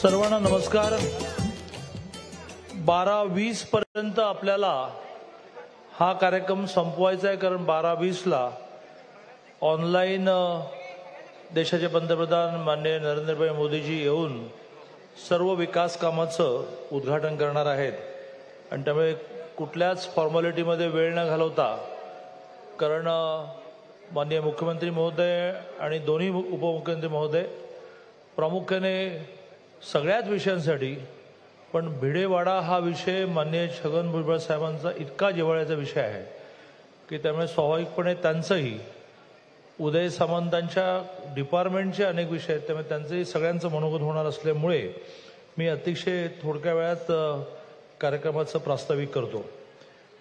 सर्वांना नमस्कार। 12:20 पर्यंत आपल्याला हा कार्यक्रम संपवायचा आहे, कारण 12:20 ला ऑनलाईन देशाचे पंतप्रधान माननीय नरेंद्रभाई मोदीजी येऊन सर्व विकास कामाचं उद्घाटन करणार आहेत आणि त्यामुळे कुठल्याच फॉर्मॅलिटीमध्ये वेळ न घालवता, कारण माननीय मुख्यमंत्री महोदय आणि दोन्ही उपमुख्यमंत्री महोदय प्रामुख्याने सगळ्याच विषयांसाठी, पण भिडेवाडा हा विषय माननीय छगन भुजबळ साहेबांचा इतका जिव्हाळ्याचा विषय आहे की त्यामुळे स्वाभाविकपणे त्यांचंही, उदय सामंतांच्या डिपार्टमेंटचे अनेक विषय आहेत त्यामुळे त्यांचंही सगळ्यांचं मनोगत होणार असल्यामुळे मी अतिशय थोडक्या वेळात कार्यक्रमाचं प्रास्ताविक करतो।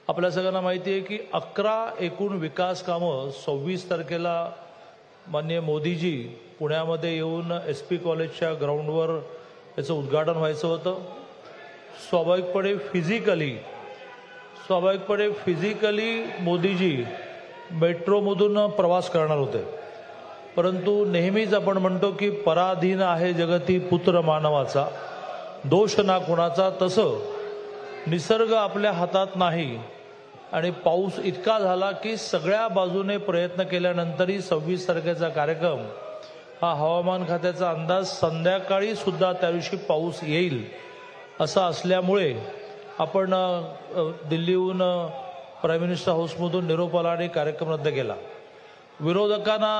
आपल्या सगळ्यांना माहिती आहे की 11 एकूण विकास कामं 26 तारखेला माननीय मोदीजी पुण्यामध्ये येऊन SP कॉलेजच्या ग्राउंडवर याचं उद्घाटन व्हायचं होतं। स्वाभाविकपणे फिजिकली मोदीजी मेट्रोमधून प्रवास करणार होते, परंतु नेहमीच आपण म्हणतो की पराधीन आहे जगती पुत्र मानवाचा, दोष ना कुणाचा, तसं निसर्ग आपल्या हातात नाही आणि पाऊस इतका झाला की सगळ्या बाजूने प्रयत्न केल्यानंतरही 26 तारखेचा कार्यक्रम हा हवामान खात्याचा अंदाज संध्याकाळी सुद्धा त्या दिवशी पाऊस येईल असं असल्यामुळे आपण दिल्लीहून प्राईम मिनिस्टर हाऊसमधून निरोप आला आणि कार्यक्रम रद्द केला। विरोधकांना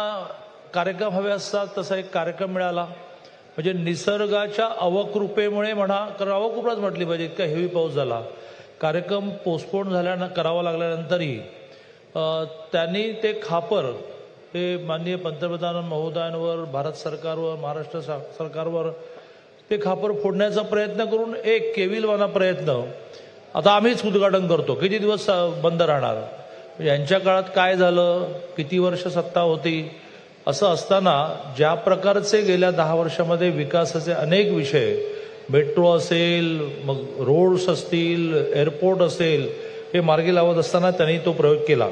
कार्यक्रम हवे असतात तसा एक कार्यक्रम मिळाला, म्हणजे निसर्गाच्या अवकृपेमुळे म्हणा, कारण अवकृपाच म्हटली पाहिजे, इतका हेवी पाऊस झाला, कार्यक्रम पोस्टपोन करावा लागल्यानंतरही त्यांनी ते खापर हे माननीय पंतप्रधान महोदयांवर, भारत सरकारवर, महाराष्ट्र सरकारवर ते खापर फोडण्याचा प्रयत्न करून एक केविलवाना प्रयत्न आता आम्हीच उद्घाटन करतो, किती दिवस बंद राहणार, यांच्या काळात काय झालं, किती वर्ष सत्ता होती, असं असताना ज्या प्रकारचे गेल्या 10 वर्षामध्ये विकासाचे अनेक विषय, मेट्रो असेल, मग रोड्स असतील, एअरपोर्ट असेल, हे मार्गी लावत असताना त्यांनी तो प्रयोग केला।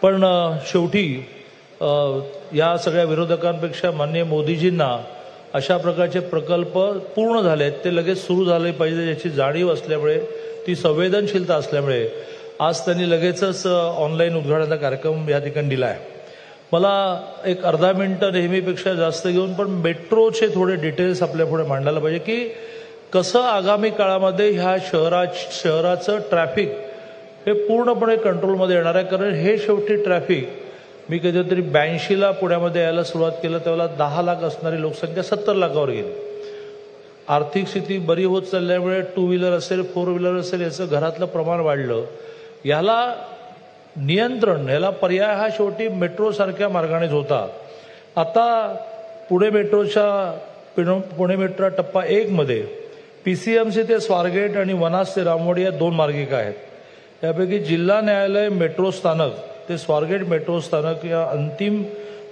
पण शेवटी या सगळ्या विरोधकांपेक्षा माननीय मोदीजींना अशा प्रकारचे प्रकल्प पूर्ण झालेत, ते लगेच सुरू झाले पाहिजे याची जाणीव असल्यामुळे, ती संवेदनशीलता असल्यामुळे आज त्यांनी लगेचच ऑनलाईन उद्घाटनाचा कार्यक्रम या ठिकाणी दिला आहे। मला एक अर्धा मिनिटं नेहमीपेक्षा जास्त घेऊन पण मेट्रोचे थोडे डिटेल्स आपल्या पुढे मांडायला पाहिजे की कसं आगामी काळामध्ये ह्या शहराचं ट्रॅफिक हे पूर्णपणे कंट्रोलमध्ये येणार आहे, कारण हे शेवटी ट्रॅफिक मी कधीतरी 82ला पुण्यामध्ये यायला सुरुवात केलं त्यावेळेला 10 लाख असणारी लोकसंख्या 70 लाखावर गेली। आर्थिक स्थिती बरी होत चालल्यामुळे 2 व्हीलर असेल, 4 व्हीलर असेल, याचं घरातलं प्रमाण वाढलं, याला नियंत्रण, याला पर्याय हा शेवटी मेट्रोसारख्या मार्गानेच होता। आता पुणे मेट्रो टप्पा 1 मध्ये PCMC ते स्वारगेट आणि वनाज ते रामवाडी या 2 मार्गिका आहेत। यापैकी जिल्हा न्यायालय मेट्रो स्थानक ते स्वारगेट मेट्रो स्थानक या अंतिम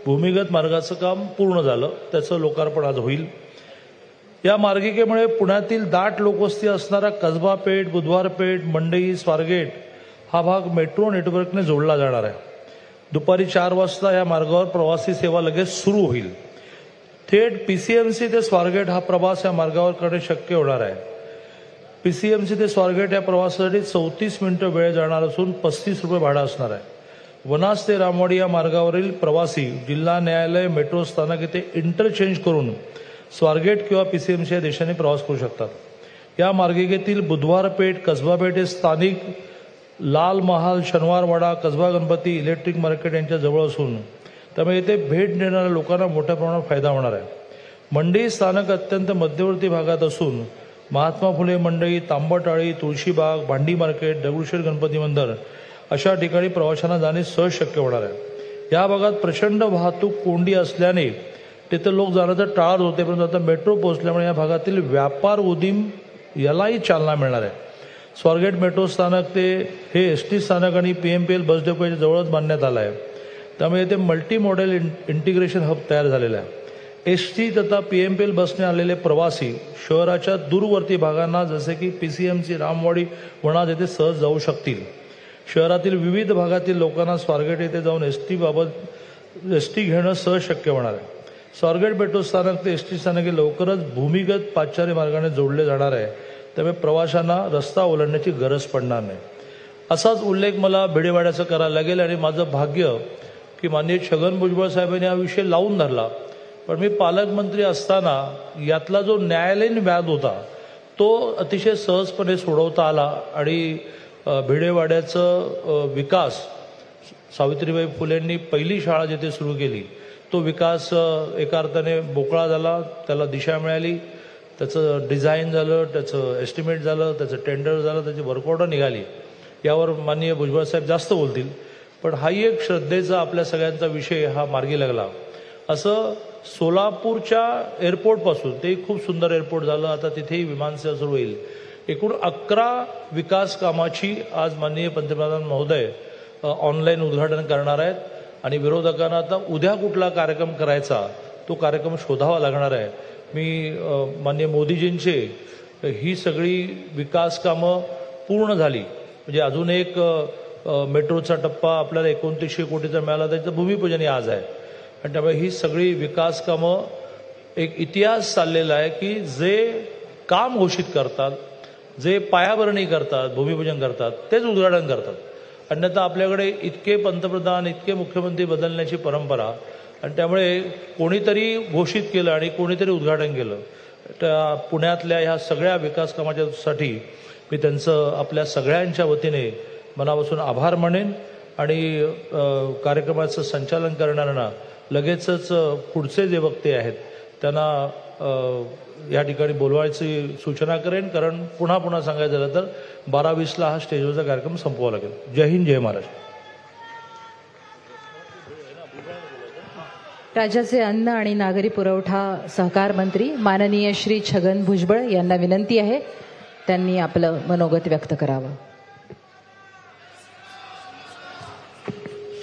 भूमिगत मार्गाचं काम पूर्ण झालं, त्याचं लोकार्पण आज होईल। या मार्गिकेमुळे पुण्यातील दाट लोकवस्ती असणारा कसबा पेठ, बुधवार पेठ, मंडई, स्वारगेट हा भाग मेट्रो नेटवर्कने जोडला जाणार आहे। दुपारी 4 वाजता या मार्गावर प्रवासी सेवा लगेच सुरू होईल। थेट PCMC ते स्वारगेट हा प्रवास या मार्गावर करणे शक्य होणार आहे। PCMC ते स्वारगेट या प्रवासासाठी 34 मिनिटं वेळ जाणार असून 35 रुपये भाडं असणार आहे। वनाज ते रामवाडी या मार्गावरील प्रवासी जिल्हा न्यायालय मेट्रो स्थानक येथे इंटरचेंज करून स्वारगेट किंवा PCMC या दिशेने प्रवास करू शकतात। या मार्गिकेतील बुधवार पेठ, कसबा पेठ हे स्थानिक लाल महाल, शनिवारवाडा, कसबा गणपती, इलेक्ट्रिक मार्केट यांच्या जवळ असून त्यामुळे येथे भेट देणाऱ्या लोकांना मोठ्या प्रमाणात फायदा होणार आहे। मंडई स्थानक अत्यंत मध्यवर्ती भागात असून महात्मा फुले मंडई, तांबटाळी, तुळशीबाग, भांडी मार्केट, दगडूशेठ गणपती मंदिर अशा ठिकाणी प्रवाशांना जाणे सहज शक्य होणार आहे। या भागात प्रचंड वाहतूक कोंडी असल्याने तिथे लोक जाण्याचं टाळत होते, परंतु आता मेट्रो पोहोचल्यामुळे या भागातील व्यापार उदीम यालाही चालना मिळणार आहे। स्वारगेट मेट्रो स्थानक ते हे ST स्थानक आणि PMPL बस डेपोच्या जवळच बांधण्यात आलं आहे, त्यामुळे येथे मल्टी मॉडेल इंटिग्रेशन हब तयार झालेला आहे। ST तथा PMPL बसने आलेले प्रवासी शहराच्या दूरवर्ती भागांना जसे की PCMC, रामवाडी, वनाज येथे सहज जाऊ शकतील। शहरातील विविध भागातील लोकांना स्वारगेट येथे जाऊन ST घेणं सहज शक्य होणार आहे। स्वारगेट मेट्रो स्थानक ते एसटी स्थानक हे लवकरच भूमिगत पादचारी मार्गाने जोडले जाणार आहे, त्यामुळे प्रवाशांना रस्ता ओलांडण्याची गरज पडणार नाही. असाच उल्लेख मला भिडेवाड्याचा करायला लागेल. आणि माझं भाग्य की माननीय छगन भुजबळ साहेबांनी हा विषय लावून धरला. पण मी पालकमंत्री असताना यातला जो न्यायालयीन वाद होता तो अतिशय सहजपणे सोडवता आला आणि भिडेवाड्याचं विकास, सावित्रीबाई फुलेंनी पहिली शाळा जिथे सुरू केली तो विकास एका अर्थाने मोकळा झाला, त्याला दिशा मिळाली, त्याचं डिझाईन झालं, त्याचं एस्टिमेट झालं, त्याचं टेंडर झालं, त्याची वर्क ऑर्डर निघाली. यावर माननीय भुजबळ साहेब जास्त बोलतील. पण हाही एक श्रद्धेचा आपल्या सगळ्यांचा विषय हा मार्गी लागला. असं सोलापूरच्या एअरपोर्टपासून ते खूप सुंदर एअरपोर्ट झालं, आता तिथेही विमानसेवा सुरू होईल. एकूण 11 विकास कामाची आज माननीय पंतप्रधान महोदय ऑनलाईन उद्घाटन करणार आहेत. आणि विरोधकांना आता उद्या कुठला कार्यक्रम करायचा तो कार्यक्रम शोधावा लागणार आहे. मी माननीय मोदीजींचे ही सगळी विकास कामं पूर्ण झाली म्हणजे अजून एक मेट्रोचा टप्पा आपल्याला 2900 कोटीचा मिळाला, त्याचं भूमिपूजन आज आहे. आणि त्यामुळे ही सगळी विकास कामं एक इतिहास चाललेला आहे की जे काम घोषित करतात, जे पायाभरणी करतात, भूमिपूजन करतात, तेच उद्घाटन करतात. अन्यथा आपल्याकडे इतके पंतप्रधान, इतके मुख्यमंत्री बदलण्याची परंपरा. आणि त्यामुळे कोणीतरी घोषित केलं आणि कोणीतरी उद्घाटन केलं. त्या पुण्यातल्या ह्या सगळ्या विकास कामाच्यासाठी मी त्यांचं आपल्या सगळ्यांच्या वतीने मनापासून आभार मानेन. आणि कार्यक्रमाचं संचालन करणाऱ्यांना लगेचच पुढचे जे वक्ते आहेत त्यांना या ठिकाणी बोलवायची सूचना करेन. कारण पुन्हा पुन्हा सांगायचं झालं तर 12:20 हा स्टेजवरचा कार्यक्रम संपवावा लागेल. जय हिंद, जय महाराष्ट्र. राज्याचे अन्न आणि नागरी पुरवठा सहकार मंत्री माननीय श्री छगन भुजबळ यांना विनंती आहे त्यांनी आपलं मनोगत व्यक्त करावं.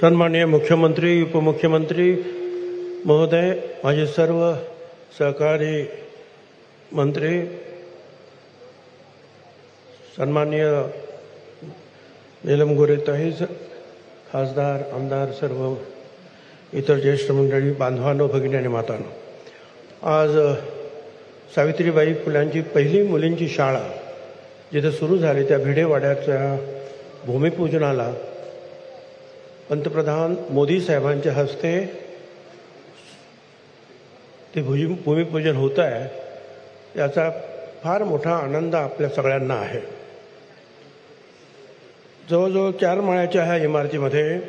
सन्माननीय मुख्यमंत्री, उपमुख्यमंत्री महोदय, माझे सर्व सहकारी मंत्री, सन्माननीय नीलम गोरेताई, खासदार, आमदार, सर्व इतर ज्येष्ठ मंडळी, बांधवांनो, भगिनी आणि मातांनो, आज सावित्रीबाई फुल्यांची पहिली मुलींची शाळा जिथे सुरू झाली त्या भिडेवाड्याच्या भूमिपूजनाला पंतप्रधान मोदी साहेबांच्या हस्ते ते भूमिपूजन होत आहे. याचा फार मोठा आनंद आपल्या सगळ्यांना आहे. जवळजवळ 4 माळ्याच्या ह्या इमारतीमध्ये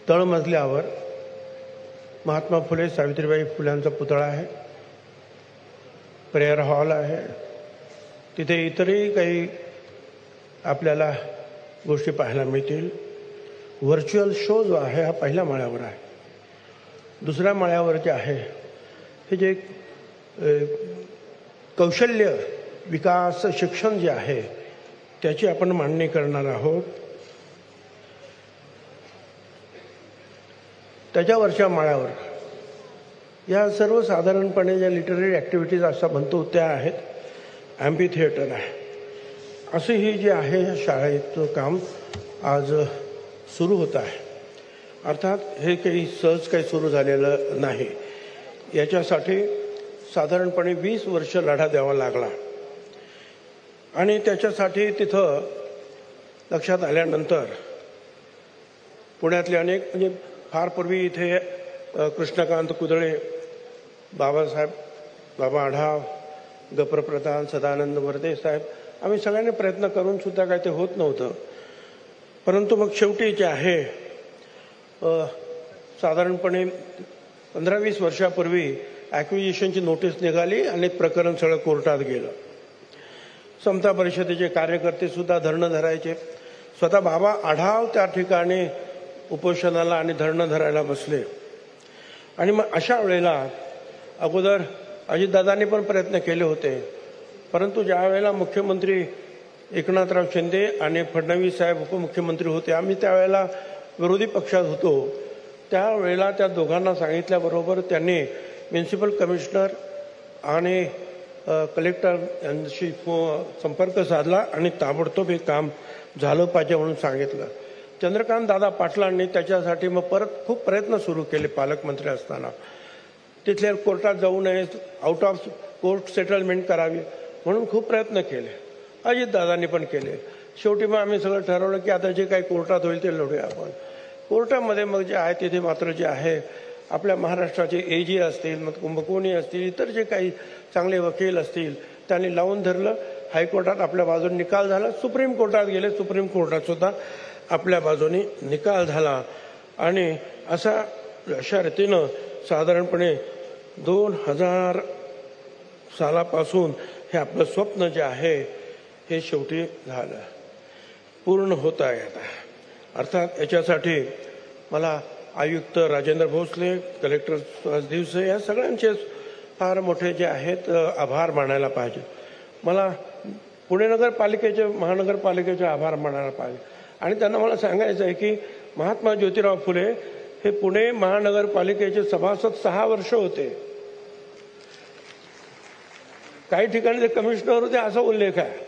तळमजल्यावर महात्मा फुले, सावित्रीबाई फुल्यांचा पुतळा आहे, प्रेयर हॉल आहे, तिथे इतरही काही आपल्याला गोष्टी पाहायला मिळतील. व्हर्च्युअल शो जो आहे हा पहिल्या माळ्यावर आहे. दुसऱ्या माळ्यावर जे आहे हे जे कौशल्य विकास शिक्षण जे आहे त्याची आपण मांडणी करणार आहोत. त्याच्यावरच्या माळ्यावर या सर्वसाधारणपणे ज्या लिटररी ॲक्टिव्हिटीज असं म्हणतो त्या आहेत. ॲम्पी थिएटर आहे. असे ही जे आहे या शाळेचं काम आज सुरू होत आहे. अर्थात हे काही सहज काही सुरू झालेलं नाही. याच्यासाठी साधारणपणे 20 वर्ष लढा द्यावा लागला. आणि त्याच्यासाठी तिथं लक्षात आल्यानंतर पुण्यातले अनेक म्हणजे फार पूर्वी इथे कृष्णकांत कुदळे, बाबासाहेब, बाबा आढाव, गप्रप्रधान, सदानंद वर्दे साहेब, आम्ही सगळ्यांनी प्रयत्न करून सुद्धा काय ते होत नव्हतं. परंतु मग शेवटी जे आहे साधारणपणे 15-20 वर्षापूर्वी ॲक्विजिशनची नोटीस निघाली आणि प्रकरण सगळं कोर्टात गेलं. समता परिषदेचे कार्यकर्ते सुद्धा धरणं धरायचे. स्वतः बाबा आढाव त्या ठिकाणी उपोषणाला आणि धरणं धरायला बसले. आणि मग अशा वेळेला अगोदर अजितदादांनी पण प्रयत्न केले होते. परंतु ज्या वेळेला मुख्यमंत्री एकनाथराव शिंदे आणि फडणवीस साहेब उपमुख्यमंत्री होते, आम्ही त्यावेळेला विरोधी पक्षात होतो, त्यावेळेला त्या दोघांना सांगितल्याबरोबर त्यांनी म्युन्सिपल कमिशनर आणि कलेक्टर यांच्याशी संपर्क साधला आणि ताबडतोब हे काम झालं पाहिजे म्हणून सांगितलं. चंद्रकांत दादा पाटलांनी त्याच्यासाठी मग परत खूप प्रयत्न सुरू केले पालकमंत्री असताना. तिथल्या कोर्टात जाऊ नये, आउट ऑफ कोर्ट सेटलमेंट करावी म्हणून खूप प्रयत्न केले. अजितदादांनी पण केले. शेवटी मग आम्ही सगळं ठरवलं की आता जे काही कोर्टात होईल ते लढूया आपण. कोर्टामध्ये मग जे आहे तिथे मात्र जे आहे आपल्या महाराष्ट्राचे AG असतील, मग कुंभकोणी असतील, इतर जे काही चांगले वकील असतील त्यांनी लावून धरलं. हायकोर्टात आपल्या बाजूने निकाल झाला. सुप्रीम कोर्टात गेले. सुप्रीम कोर्टात सुद्धा आपल्या बाजूने निकाल झाला. आणि अशा रीतीनं साधारणपणे 2000 सालापासून हे आपलं स्वप्न जे आहे हे शेवटी झालं, पूर्ण होत आहे आता. अर्थात याच्यासाठी मला आयुक्त राजेंद्र भोसले, कलेक्टर सुहास दिवसे या सगळ्यांचे फार मोठे जे आहेत आभार मानायला पाहिजे. मला पुणे नगरपालिकेचे, महानगरपालिकेचे आभार मानायला पाहिजे. आणि त्यांना मला सांगायचं आहे की महात्मा ज्योतिराव फुले हे पुणे महानगरपालिकेचे सभासद 6 वर्ष होते. काही ठिकाणी ते कमिशनर होते असा उल्लेख आहे,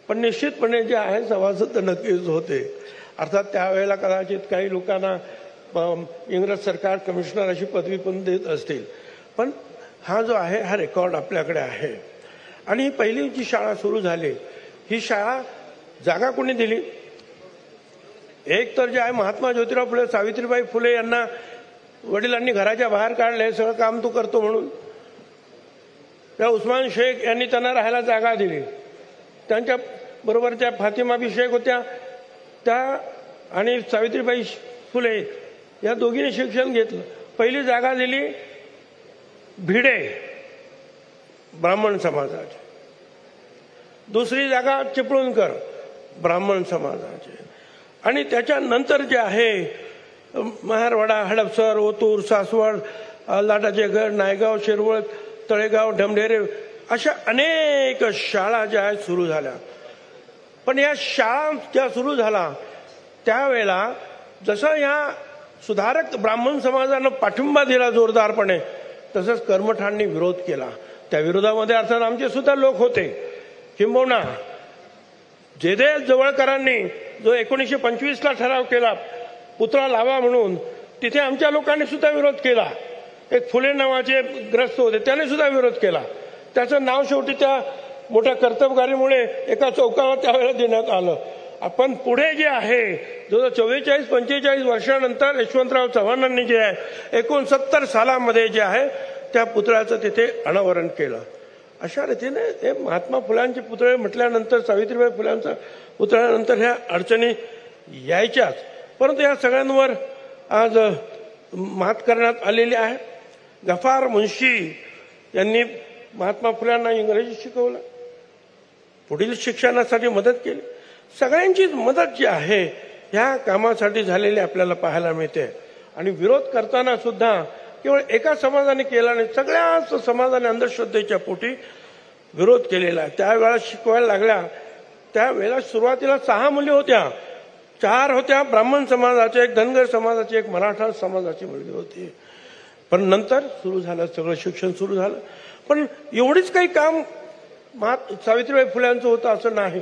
पण निश्चितपणे जे आहे सभासद तर नक्कीच होते. अर्थात त्यावेळेला कदाचित काही लोकांना इंग्रज सरकार कमिशनर अशी पदवी पण देत असतील, पण हा जो आहे हा रेकॉर्ड आपल्याकडे आहे. आणि ही पहिली जी शाळा सुरू झाली, ही शाळा जागा कोणी दिली? एक तर जे आहे महात्मा ज्योतिराव फुले, सावित्रीबाई फुले यांना वडिलांनी घराच्या बाहेर काढले, सगळं काम तू करतो म्हणून. त्या उस्मान शेख यांनी त्यांना राहायला जागा दिली. त्यांच्या बरोबर त्या फातिमा बी शेख होत्या, त्या आणि सावित्रीबाई फुले या दोघींनी शिक्षण घेतलं. पहिली जागा दिली भिडे ब्राह्मण समाजाची, दुसरी जागा चिपळूणकर ब्राह्मण समाजाचे, आणि त्याच्यानंतर जे आहे महारवाडा, हडपसर, ओतूर, सासवड, लाटाचे घर, नायगाव, शिरवळ, तळेगाव, ढमढेरे अशा अनेक शाळा ज्या आहेत सुरू झाल्या. पण या शाळा ज्या सुरू झाला त्यावेळेला जसं या सुधारक ब्राह्मण समाजानं पाठिंबा दिला जोरदारपणे, तसंच कर्मठांनी विरोध केला. त्या विरोधामध्ये अर्थात आमचे सुद्धा लोक होते. किंबहुना जयदेव जवळकरांनी जो 1925ला ठराव केला पुतळा लावा म्हणून, तिथे आमच्या लोकांनी सुद्धा विरोध केला. एक फुले नावाचे ग्रस्त होते, त्याने सुद्धा विरोध केला. त्याचं नाव शेवटी त्या मोठ्या कर्तबगारीमुळे एका चौकावर त्यावेळेला देण्यात आलं. आपण पुढे जे आहे जो 44-45 वर्षानंतर यशवंतराव चव्हाणांनी जे आहे 69 सालामध्ये जे आहे त्या पुतळ्याचं तिथे अनावरण केलं. अशा रीतीने हे महात्मा फुलांचे पुतळे म्हटल्यानंतर, सावित्रीबाई फुलांचा पुतळ्यानंतर ह्या अडचणी यायच्याच. परंतु या सगळ्यांवर आज मात करण्यात आलेली आहे. गफार मुन्शी यांनी महात्मा फुल्यांना इंग्रजी शिकवलं, पुढील शिक्षणासाठी मदत केली. सगळ्यांचीच मदत जी आहे ह्या कामासाठी झालेली आपल्याला पाहायला मिळते. आणि विरोध करताना सुद्धा केवळ एका समाजाने केला नाही, सगळ्याच समाजाने अंधश्रद्धेच्या पोटी विरोध केलेला आहे. त्यावेळेला शिकवायला लागल्या त्यावेळेला सुरुवातीला 6 मुली होत्या, 4 होत्या ब्राह्मण समाजाच्या, 1 धनगर समाजाची, 1 मराठा समाजाची मुलगी होती. पण नंतर सुरू झालं, सगळं शिक्षण सुरू झालं. पण एवढीच काही काम सावित्रीबाई फुल्यांचं होतं असं नाही.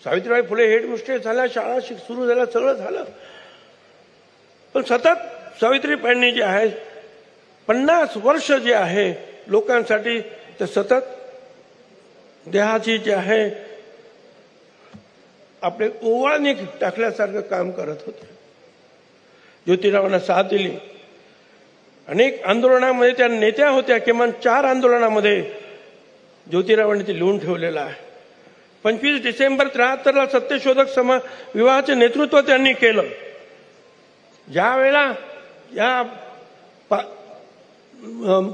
सावित्रीबाई फुले हेडमिस्ट्रेस झाल्या, शाळा सुरू झाल्या, सगळं झालं. पण सतत सावित्रीबाईंनी जे आहे 50 वर्ष जे आहे लोकांसाठी ते सतत देहाची जे आहे आपले ओवाळणी टाकल्यासारखं काम करत होते. ज्योतिरावांना साथ दिली. अनेक आंदोलनामध्ये त्या नेत्या होत्या. किमान 4 आंदोलनामध्ये ज्योतिरावांनी ते लिहून ठेवलेलं आहे. 25 डिसेंबर 73ला सत्यशोधक विवाहाचे नेतृत्व त्यांनी केलं. ज्या वेळेला या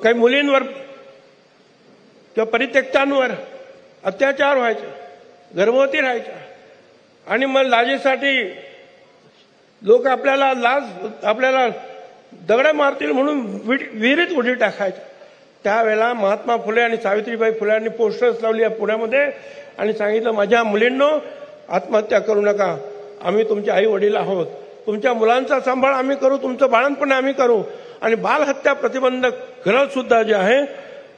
काही मुलींवर किंवा परित्यक्तांवर अत्याचार व्हायचे, गर्भवती राहायच्या, आणि मग लाजेसाठी लोक आपल्याला दगड मारतील म्हणून विहिरीत उडी टाकायचे. त्यावेळेला महात्मा फुले आणि सावित्रीबाई फुल्यांनी पोस्टर्स लावली पुण्यामध्ये आणि सांगितलं, माझ्या मुलींनो आत्महत्या करू नका, आम्ही तुमचे आई वडील आहोत, तुमच्या मुलांचा सांभाळ आम्ही करू, तुमचं बाळणपण आम्ही करू. आणि बालहत्या प्रतिबंधक ग्रह सुद्धा जे आहे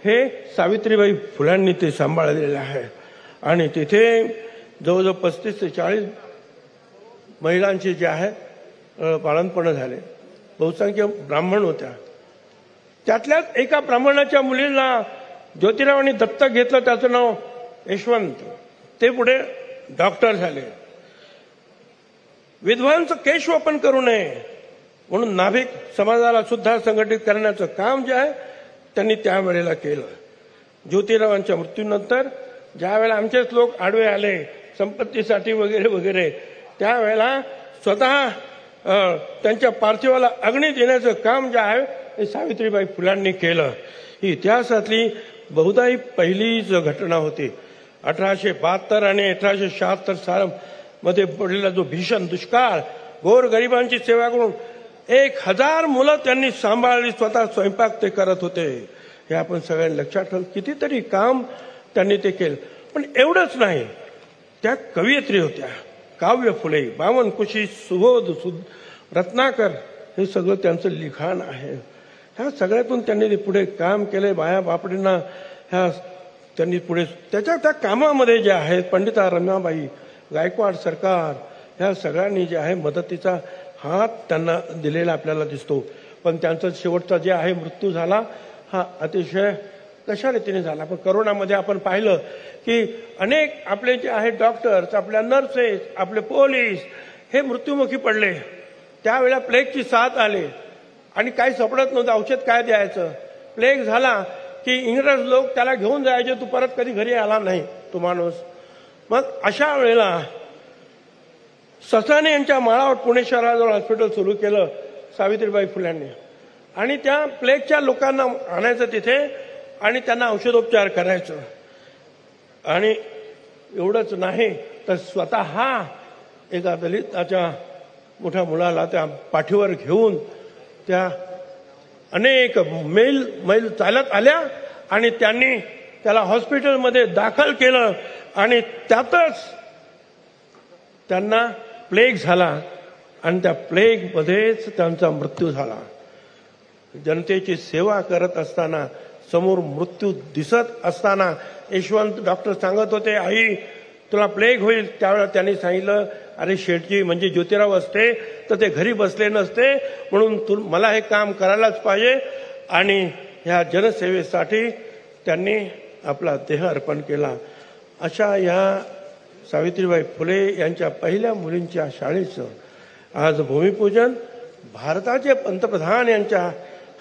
हे सावित्रीबाई फुल्यांनी ते सांभाळलेलं आहे. आणि तिथे जवळजवळ 35 ते 40 महिलांचे जे आहे बाळंतपण झाले. बहुसंख्य ब्राह्मण होत्या. त्यातल्याच एका ब्राह्मणाच्या मुलीला ज्योतिरावांनी दत्तक घेतलं. त्याचं नाव यशवंत. ते पुढे डॉक्टर झाले. विधवांचं केशवपन करू नये म्हणून नाभिक समाजाला सुद्धा संघटित करण्याचं काम जे आहे त्यांनी त्यावेळेला केलं. ज्योतिरावांच्या मृत्यूनंतर ज्या वेळेला आमचेच लोक आडवे आले संपत्तीसाठी वगैरे वगैरे, त्यावेळेला स्वतः त्यांच्या पार्थिवाला अग्नी देण्याचं काम जे आहे हे सावित्रीबाई फुलांनी केलं. ही इतिहासातली बहुधा ही पहिलीच घटना होती. 1872 आणि 1876 सालामध्ये पडलेला जो भीषण दुष्काळ, गोरगरिबांची सेवा करून 1000 मुलं त्यांनी सांभाळली. स्वतः स्वयंपाक ते करत होते. हे आपण सगळ्यांनी लक्षात ठेवलं. कितीतरी काम त्यांनी ते केलं. पण एवढंच नाही, त्या कवयित्री होत्या. काव्य फुले, बावनकुशी, सुबोध, रत्नाकर, हे सगळं त्यांचं लिखाण आहे. ह्या सगळ्यातून त्यांनी ते पुढे काम केले. बाया बापडींना ह्या त्यांनी पुढे त्या कामामध्ये जे आहेत पंडिता रमाबाई, गायकवाड सरकार, ह्या सगळ्यांनी जे आहे मदतीचा हात त्यांना दिलेला आपल्याला दिसतो. पण त्यांचा शेवटचा जे आहे मृत्यू झाला हा अतिशय कशा रीतीने झाला. पण करोनामध्ये आपण पाहिलं की अनेक आपले जे आहेत डॉक्टर्स, आपल्या नर्सेस, आपले पोलीस हे मृत्युमुखी पडले. त्यावेळेला प्लेगची साथ आली आणि काही सापडत नव्हतं, औषध काय द्यायचं. प्लेग झाला की इंग्रज लोक त्याला घेऊन जायचे, तू परत कधी घरी आला नाही तो माणूस. मग अशा वेळेला ससाणे यांच्या माळावर पुणे शहराजवळ हॉस्पिटल सुरू केलं सावित्रीबाई फुल्यांनी. आणि त्या प्लेगच्या लोकांना आणायचं तिथे आणि त्यांना औषधोपचार करायचं. आणि एवढंच नाही तर स्वतः एका दलिताच्या मोठ्या मुलाला त्या पाठीवर घेऊन त्या अनेक मैल चालत आल्या आणि त्यांनी त्याला हॉस्पिटलमध्ये दाखल केलं. आणि त्यातच त्यांना प्लेग झाला आणि त्या प्लेगमध्येच त्यांचा मृत्यू झाला. जनतेची सेवा करत असताना समोर मृत्यू दिसत असताना यशवंत डॉक्टर सांगत होते, आई तुला प्लेग होईल. त्यावेळेला त्यांनी सांगितलं, अरे शेठजी, म्हणजे ज्योतिराव असते तर ते घरी बसले नसते, म्हणून मला हे काम करायलाच पाहिजे. आणि ह्या जनसेवेसाठी त्यांनी आपला देह अर्पण केला. अशा या सावित्रीबाई फुले यांच्या पहिल्या मुलींच्या शाळेचं आज भूमिपूजन भारताचे पंतप्रधान यांच्या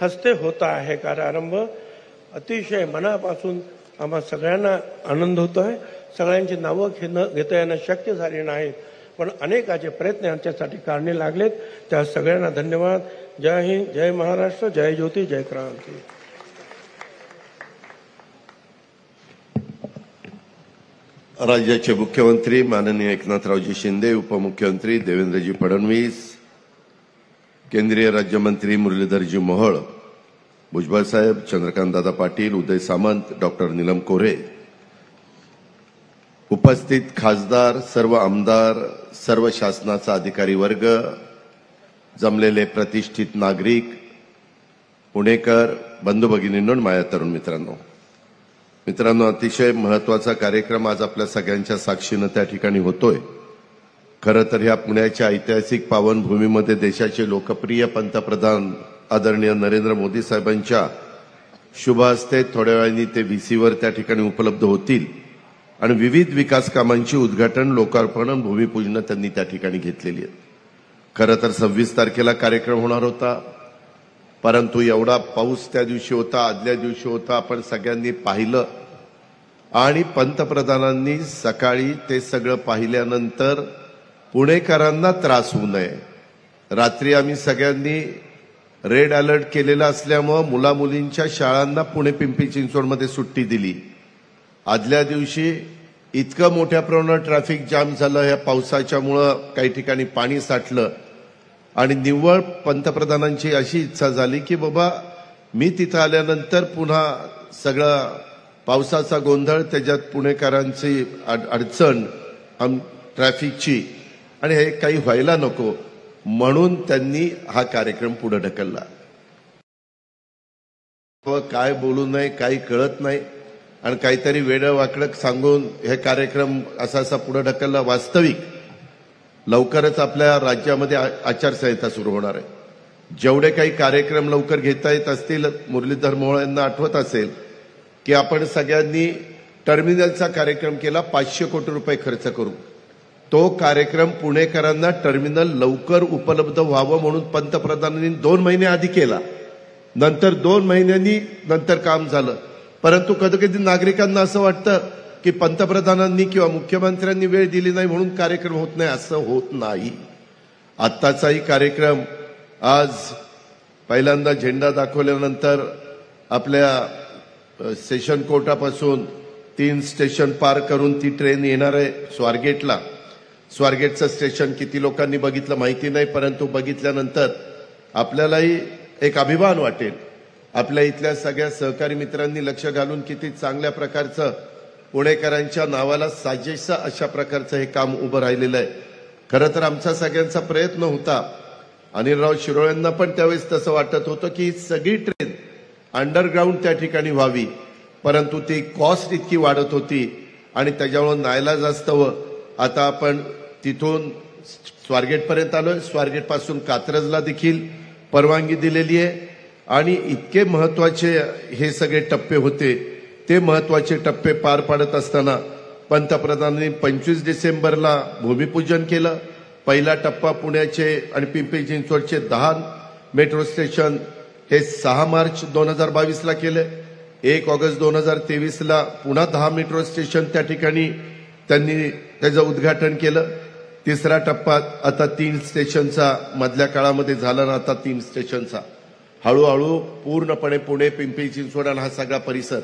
हस्ते होत आहे. कार्यारंभ अतिशय मनापासून आम्हा सगळ्यांना आनंद होतो आहे. सगळ्यांची नावं घेता येणं शक्य झाली नाहीत, पण अनेकाचे प्रयत्न यांच्यासाठी कारणे लागलेत. त्या सगळ्यांना धन्यवाद. जय हिंद, जय महाराष्ट्र, जय ज्योती, जय क्रांती. राज्याचे मुख्यमंत्री माननीय एकनाथरावजी शिंदे, उपमुख्यमंत्री देवेंद्रजी फडणवीस, केंद्रीय राज्यमंत्री मुरलीधरजी मोहोळ, भुजबळ साहेब, चंद्रकांतदादा पाटील, उदय सामंत, डॉक्टर नीलम कोरे, उपस्थित खासदार, सर्व आमदार, सर्व शासनाचा अधिकारी वर्ग, जमलेले प्रतिष्ठित नागरिक, पुणेकर, बंधू भगिनींनो, माझ्या तरुण मित्रांनो, अतिशय महत्वाचा कार्यक्रम आज आपल्या सगळ्यांच्या साक्षीनं त्या ठिकाणी होतोय. खरं तर ह्या पुण्याच्या ऐतिहासिक पावनभूमीमध्ये देशाचे लोकप्रिय पंतप्रधान आदरणीय नरेंद्र मोदी साहेबांच्या शुभ हस्ते थोड्या वेळाने ते व्हीसीवर त्या ठिकाणी उपलब्ध होतील आणि विविध विकास कामांची उद्घाटन, लोकार्पण, भूमिपूजन त्यांनी त्या ठिकाणी घेतलेली आहेत. खरं तर 26 तारखेला कार्यक्रम होणार होता, परंतु एवढा पाऊस त्या दिवशी होता, आदल्या दिवशी होता, आपण सगळ्यांनी पाहिलं. आणि पंतप्रधानांनी सकाळी ते सगळं पाहिल्यानंतर पुणेकरांना त्रास होऊ नये, रात्री आम्ही सगळ्यांनी रेड अलर्ट केलेला असल्यामुळे मुलामुलींच्या शाळांना पुणे पिंपरी चिंचवडमध्ये सुट्टी दिली. आदल्या दिवशी इतकं मोठ्या प्रमाणात ट्रॅफिक जाम झालं, या पावसाच्यामुळं काही ठिकाणी पाणी साठलं आणि निव्वळ पंतप्रधानांची अशी इच्छा झाली की बाबा मी तिथं आल्यानंतर पुन्हा सगळं पावसाचा गोंधळ, त्याच्यात पुणेकरांची अडचण ट्रॅफिकची, आणि हे काही व्हायला नको म्हणून त्यांनी हा कार्यक्रम पुढे ढकलला. काय बोलू नये, काही कळत नाही आणि काहीतरी वेडं वाकडं सांगून हे कार्यक्रम असा पुढे ढकलला. वास्तविक लवकरच आपल्या राज्यामध्ये आचारसंहिता सुरू होणार आहे. जेवढे काही कार्यक्रम लवकर घेता येत असतील, मुरलीधर मोहोळ यांना आठवत असेल की आपण सगळ्यांनी टर्मिनलचा कार्यक्रम केला 500 कोटी रुपये खर्च करू. तो कार्यक्रम पुणेकरांना टर्मिनल लवकर उपलब्ध व्हावं म्हणून पंतप्रधानांनी 2 महिने आधी केला. नंतर 2 महिन्यांनी नंतर काम झालं. परंतु कधी कधी नागरिकांना असं वाटतं की पंतप्रधानांनी किंवा मुख्यमंत्र्यांनी वेळ दिली नाही म्हणून कार्यक्रम होत नाही. असं होत नाही. आत्ताचाही कार्यक्रम आज पहिल्यांदा झेंडा दाखवल्यानंतर आपल्या सेशन कोर्टापासून 3 स्टेशन पार करून ती ट्रेन येणार आहे स्वारगेटला. स्वारगेटचं स्टेशन किती लोकांनी बघितलं माहिती नाही, परंतु बघितल्यानंतर आपल्यालाही एक अभिमान वाटेल. आपल्या इथल्या सगळ्या सहकारी मित्रांनी लक्ष घालून किती चांगल्या प्रकारचं पुणेकरांच्या नावाला साजेसं अशा प्रकारचं हे काम उभं राहिलेलं आहे. खरं तर आमचा सगळ्यांचा प्रयत्न होता. अनिलराव शिरोळेंना पण त्यावेळेस तसं वाटत होतं की सगळी ट्रेन अंडरग्राऊंड त्या ठिकाणी व्हावी, परंतु ती कॉस्ट इतकी वाढत होती आणि त्याच्यामुळे नाईलाजास्तव आता आपण तिथून स्वारगेटपर्यंत आलोय. स्वारगेटपासून कात्रजला देखील परवानगी दिलेली आहे आणि इतके महत्वाचे हे सगळे टप्पे होते. ते महत्वाचे टप्पे पार पाडत असताना पंतप्रधानांनी 25 डिसेंबरला भूमिपूजन केलं. पहिला टप्पा पुण्याचे आणि पिंपरी चिंचवडचे 10 मेट्रो स्टेशन हे 6 मार्च 2022ला केले. 1 ऑगस्ट 2023ला पुन्हा 10 मेट्रो स्टेशन त्या ठिकाणी त्यांनी त्याचं उद्घाटन केलं. तिसरा टप्पा आता 3 स्टेशनचा मधल्या काळामध्ये झाला ना, आता 3 स्टेशनचा. हळूहळू पूर्णपणे पुणे पिंपरी चिंचवड आणि हा सगळा परिसर